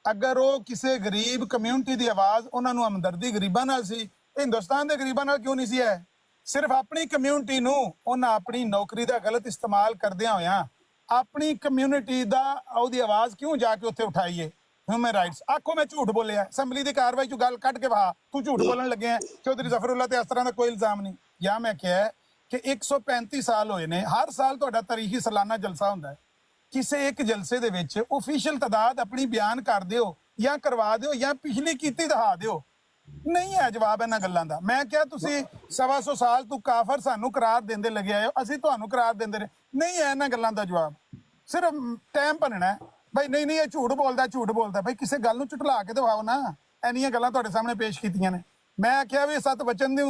ਅਗਰ ਉਹ ਕਿਸੇ ਗਰੀਬ ਕਮਿਊਨਿਟੀ ਦੀ ਆਵਾਜ਼, ਉਹਨਾਂ ਨੂੰ ਹਮਦਰਦੀ ਗਰੀਬਾਂ ਨਾਲ ਸੀ, ਹਿੰਦੁਸਤਾਨ ਦੇ ਗਰੀਬਾਂ ਨਾਲ ਕਿਉਂ ਨਹੀਂ ਸੀ ਹੈ? ਸਿਰਫ ਆਪਣੀ ਕਮਿਊਨਿਟੀ ਨੂੰ ਉਹਨਾਂ ਆਪਣੀ ਨੌਕਰੀ ਦਾ ਗਲਤ ਇਸਤੇਮਾਲ ਕਰਦਿਆਂ ਹੋਇਆਂ ਆਪਣੀ ਕਮਿਊਨਿਟੀ ਦਾ ਉਹਦੀ ਆਵਾਜ਼ ਕਿਉਂ ਜਾ ਕੇ ਉੱਥੇ ਉਠਾਈਏ? ਹਿਊਮਨ ਰਾਈਟਸ ਆਖੋ ਮੈਂ ਝੂਠ ਬੋਲਿਆ, ਅਸੈਂਬਲੀ ਦੀ ਕਾਰਵਾਈ ਚੋਂ ਗੱਲ ਕੱਢ ਕੇ ਵਹਾ ਤੂੰ ਝੂਠ ਬੋਲਣ ਲੱਗਿਆ ਚੌਧਰੀ ਜ਼ਫਰੁੱਲਾ ਤੇ ਇਸ ਤਰ੍ਹਾਂ ਦਾ ਕੋਈ ਇਲਜ਼ਾਮ ਨਹੀਂ। ਜਾਂ ਮੈਂ ਕਿਹਾ ਕਿ 135 ਸਾਲ ਹੋਏ ਨੇ, ਹਰ ਸਾਲ ਤੁਹਾਡਾ ਤਾਰੀਖੀ ਸਾਲਾਨਾ ਜਲਸਾ ਹੁੰਦਾ ਹੈ, ਕਿਸੇ ਇੱਕ ਜਲਸੇ ਦੇ ਵਿੱਚ ਓਫੀਸ਼ੀਅਲ ਤਾਦਾਦ ਆਪਣੀ ਬਿਆਨ ਕਰ ਦਿਓ ਜਾਂ ਕਰਵਾ ਦਿਓ ਜਾਂ ਪਿਛਲੀ ਕੀਤੀ ਦਿਖਾ ਦਿਓ। ਨਹੀਂ ਹੈ ਜਵਾਬ ਇਹਨਾਂ ਗੱਲਾਂ ਦਾ। ਮੈਂ ਕਿਹਾ ਤੁਸੀਂ 125 ਸਾਲ ਤੋਂ ਕਾਫਰ ਸਾਨੂੰ ਕਰਾਰ ਦਿੰਦੇ ਲੱਗੇ ਆਏ ਹੋ, ਅਸੀਂ ਤੁਹਾਨੂੰ ਕਰਾਰ ਦਿੰਦੇ ਰਹੇ, ਨਹੀਂ ਹੈ ਇਹਨਾਂ ਗੱਲਾਂ ਦਾ ਜਵਾਬ। ਸਿਰਫ ਟਾਈਮ ਭੰਨਣਾ ਭਾਈ, ਨਹੀਂ ਇਹ ਝੂਠ ਬੋਲਦਾ ਭਾਈ, ਕਿਸੇ ਗੱਲ ਨੂੰ ਝੁਟਲਾ ਕੇ ਦਿਖਾਓ ਨਾ। ਇੰਨੀਆਂ ਗੱਲਾਂ ਤੁਹਾਡੇ ਸਾਹਮਣੇ ਪੇਸ਼ ਕੀਤੀਆਂ ਨੇ। ਮੈਂ ਆਖਿਆ ਵੀ 7 ਵਚਨ ਦੀ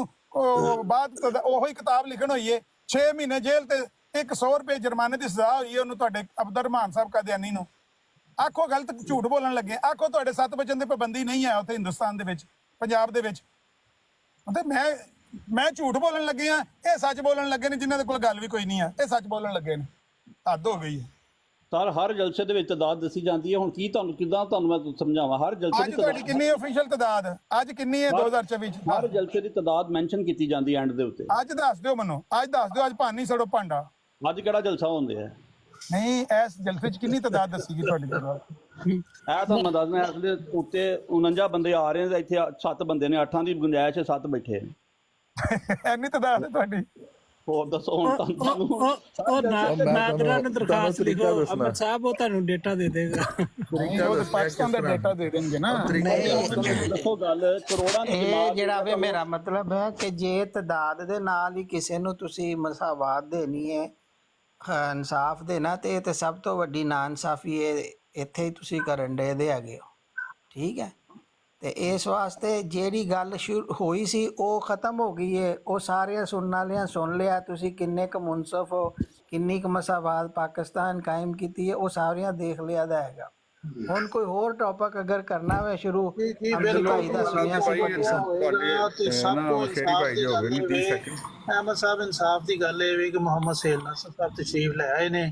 ਬਾਅਦ ਉਹੀ ਕਿਤਾਬ ਲਿਖਣ ਹੋਈ ਹੈ, 6 ਮਹੀਨੇ ਜੇਲ੍ਹ ਤੇ 100 ਰੁਪਏ ਜੁਰਮਾਨੇ ਦੀ ਸਜ਼ਾ ਹੋਈ ਹੈ ਉਹਨੂੰ, ਤੁਹਾਡੇ ਅਬਦੁਰਰਹਿਮਾਨ ਸਾਹਿਬ ਕਾਦੀਆਨੀ ਨੂੰ। ਆਖੋ ਗਲਤ ਝੂਠ ਬੋਲਣ ਲੱਗੇ, ਆਖੋ ਤੁਹਾਡੇ 7 ਵਚਨ ਦੀ ਪਾਬੰਦੀ ਨਹੀਂ ਹੈ ਉੱਥੇ ਹਿੰਦੁਸਤਾਨ ਦੇ ਵਿੱਚ, ਪੰਜਾਬ ਦੇ ਵਿੱਚ। ਤੇ ਮੈਂ ਝੂਠ ਬੋਲਣ ਲੱਗੇ ਆ, ਇਹ ਸੱਚ ਬੋਲਣ ਲੱਗੇ ਨੇ ਜਿਨ੍ਹਾਂ ਦੇ ਕੋਲ ਗੱਲ ਵੀ ਕੋਈ ਨਹੀਂ ਆ, ਇਹ ਸੱਚ ਬੋਲਣ ਲੱਗੇ ਨੇ। ਹੱਦ ਹੋ ਗਈ ਹੈ ਸਰ। ਹਰ ਜਲਸੇ ਦੇ ਵਿੱਚ ਤਾਦਾਦ ਦੱਸੀ ਜਾਂਦੀ ਹੈ, ਹੁਣ ਕੀ ਤੁਹਾਨੂੰ ਮੈਂ ਸਮਝਾਵਾਂ? ਹਰ ਜਲਸੇ ਅੱਜ ਤੁਹਾਡੀ ਕਿੰਨੀ ਆਫੀਸ਼ੀਅਲ ਤਾਦਾਦ ਅੱਜ ਕਿੰਨੀ ਹੈ 2024 ਚ? ਹਰ ਜਲਸੇ ਦੀ ਤਾਦਾਦ ਮੈਂਸ਼ਨ ਕੀਤੀ ਜਾਂਦੀ ਐਂਡ ਦੇ ਉੱਤੇ। ਅੱਜ ਦੱਸ ਦਿਓ ਮੈਨੂੰ, ਅੱਜ ਦੱਸ ਦਿਓ, ਅੱਜ ਭਾਨੀ ਸੜੋ ਭਾਂਡਾ। ਅੱਜ ਕਿਹੜਾ ਜਲਸਾ ਹੁੰਦੇ ਆ? ਨਹੀਂ ਇਸ ਜਲਸੇ ਚ ਕਿੰਨੀ ਤਾਦਾਦ ਦੱਸੀ ਗਈ ਤੁਹਾਡੀ? ਇਹ ਤੁਹਾਨੂੰ ਮੈਂ ਦੱਸਦਾ, ਇਸ ਦੇ ਉੱਤੇ 49 ਬੰਦੇ ਆ ਰਹੇ ਨੇ, ਇੱਥੇ 7 ਬੰਦੇ ਨੇ, 8 ਦੀ ਗੁੰਜਾਇਸ਼ ਹੈ, 7 ਬੈਠੇ ਨੇ। ਇੰਨੀ ਤਾਦਾਦ ਹੈ ਤੁਹਾਡੀ? ਹੋਰ ਦੱਸੋ ਹੁਣ ਤੁਹਾਨੂੰ। ਉਹ ਨਾਦਰਾ ਨੂੰ ਦਰਖਾਸਤ ਲਿਖੋ ਅਮਰ ਸਾਹਿਬ, ਉਹ ਤੁਹਾਨੂੰ ਡੇਟਾ ਦੇ ਦੇਗਾ। ਉਹ ਤਾਂ ਪਾਕਿਸਤਾਨ ਦਾ ਡੇਟਾ ਦੇ ਦੇਣਗੇ ਨਾ। ਦੱਸੋ ਗੱਲ ਕਰੋੜਾਂ ਦੀ ਇਹ ਜਿਹੜਾ ਵੀ ਮੇਰਾ ਮਤਲਬ ਹੈ ਕਿ ਜੇ ਤਦਾਦ ਦੇ ਨਾਲ ਹੀ ਕਿਸੇ ਨੂੰ ਤੁਸੀਂ ਮਸਾਵਾਤ ਦੇਣੀ ਹੈ, ਇਨਸਾਫ ਦੇਣਾ, ਤੇ ਇਹ ਤੇ ਸਭ ਤੋਂ ਵੱਡੀ ਨਾ ਇਨਸਾਫੀ ਇੱਥੇ ਹੀ ਤੁਸੀਂ ਕਰਨ ਦੇ ਹੈਗੇ ਹੋ। ਠੀਕ ਹੈ, ਤੇ ਇਸ ਵਾਸਤੇ ਜਿਹੜੀ ਗੱਲ ਸ਼ੁਰੂ ਹੋਈ ਸੀ ਉਹ ਖਤਮ ਹੋ ਗਈ ਹੈ। ਉਹ ਸਾਰਿਆਂ ਸੁਣਨ ਵਾਲਿਆਂ ਸੁਣ ਲਿਆ, ਤੁਸੀਂ ਕਿੰਨੇ ਕੁ ਮੁਨਸਫ ਹੋ, ਕਿੰਨੀ ਕੁ ਮਸਾਵਾਤ ਪਾਕਿਸਤਾਨ ਕਾਇਮ ਕੀਤੀ ਹੈ, ਉਹ ਸਾਰਿਆਂ ਦੇਖ ਲਿਆ ਦਾ ਹੈਗਾ। ਹੁਣ ਕੋਈ ਹੋਰ ਟੌਪਿਕ ਅਗਰ ਕਰਨਾ ਹੋਵੇ ਸ਼ੁਰੂ, ਭਾਈ ਦਾ ਸੁਣਿਆ ਸੀ ਅਹਿਮਦ ਸਾਹਿਬ ਇਨਸਾਫ ਦੀ ਗੱਲ ਇਹ ਵੀ ਕਿ ਮੁਹੰਮਦ ਸੇਲ ਨਾਸਰ ਸਾਹਿਬ ਤਸ਼ਰੀਫ ਲੈ ਆਏ ਨੇ,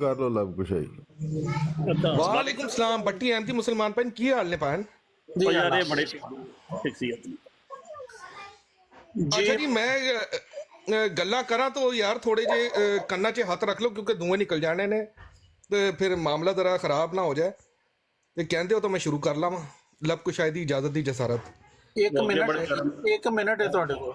ਕਰ ਲੋ ਲੱਭ ਕੁਸ਼ਾਈ। ਵਾਲੇਕੁਮ ਸਲਾਮ। ਬੱਟੀ ਐਮਟੀ ਮੁਸਲਮਾਨ ਭੈਣ ਕੀ ਹਾਲ ਨੇ ਭੈਣ? ਜੀ ਯਾਰ ਇਹ ਬੜੇ ਸ਼ਖਸੀਅਤ ਨੇ। ਅੱਛਾ ਜੀ ਮੈਂ ਗੱਲਾਂ ਕਰਾਂ ਤਾਂ ਯਾਰ ਥੋੜੇ ਜੇ ਕੰਨਾਂ 'ਚ ਹੱਥ ਰੱਖ ਲਓ ਕਿਉਂਕਿ ਧੂਏ ਨਿਕਲ ਜਾਣੇ ਨੇ ਤੇ ਫਿਰ ਮਾਮਲਾ ਜ਼ਰਾ ਖਰਾਬ ਨਾ ਹੋ ਜਾਏ। ਤੇ ਕਹਿੰਦੇ ਹੋ ਤਾਂ ਮੈਂ ਸ਼ੁਰੂ ਕਰ ਲਾਵਾਂ। ਲੱਭ ਕੁਸ਼ਾਈ ਦੀ ਇਜਾਜ਼ਤ ਦੀ ਜਸਾਰਤ। 1 ਮਿੰਟ ਹੈ ਤੁਹਾਡੇ ਕੋਲ।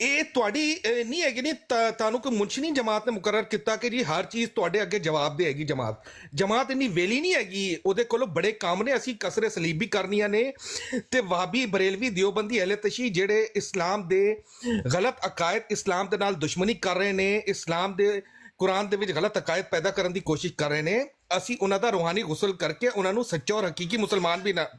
ਇਹ ਤੁਹਾਡੀ ਨਹੀਂ ਹੈਗੀ ਨਹੀਂ ਤੁਹਾਨੂੰ ਕੋਈ ਮੁਨਸ਼ੀ ਜਮਾਤ ਨੇ ਮੁਕਰਰ ਕੀਤਾ ਕਿ ਜੀ ਹਰ ਚੀਜ਼ ਤੁਹਾਡੇ ਅੱਗੇ ਜਵਾਬ ਦੇਗੀ। ਜਮਾਤ ਇੰਨੀ ਵੇਲੀ ਨਹੀਂ ਹੈਗੀ, ਉਹਦੇ ਕੋਲੋਂ ਬੜੇ ਕੰਮ ਨੇ, ਅਸੀਂ ਕਸਰੇ ਸਲੀਬੀ ਕਰਨੀਆਂ ਨੇ। ਤੇ ਵਾਹਬੀ ਬਰੇਲਵੀ ਦਿਓਬੰਦੀ ਅਹਿਲੇ ਤਸ਼ੀਹ ਜਿਹੜੇ ਇਸਲਾਮ ਦੇ ਗਲਤ ਅਕਾਇਦ, ਇਸਲਾਮ ਦੇ ਨਾਲ ਦੁਸ਼ਮਣੀ ਕਰ ਰਹੇ ਨੇ, ਇਸਲਾਮ ਦੇ ਕੁਰਾਨ ਦੇ ਵਿੱਚ ਗਲਤ ਅਕਾਇਦ ਪੈਦਾ ਕਰਨ ਦੀ ਕੋਸ਼ਿਸ਼ ਕਰ ਰਹੇ ਨੇ, ਅਸੀਂ ਉਹਨਾਂ ਦਾ ਰੂਹਾਨੀ ਗੁਸਲ ਕਰਕੇ ਉਹਨਾਂ ਨੂੰ ਸੱਚਾ ਔਰ ਹਕੀਕੀ ਮੁਸਲਮਾਨ ਵੀ ਬਣਾ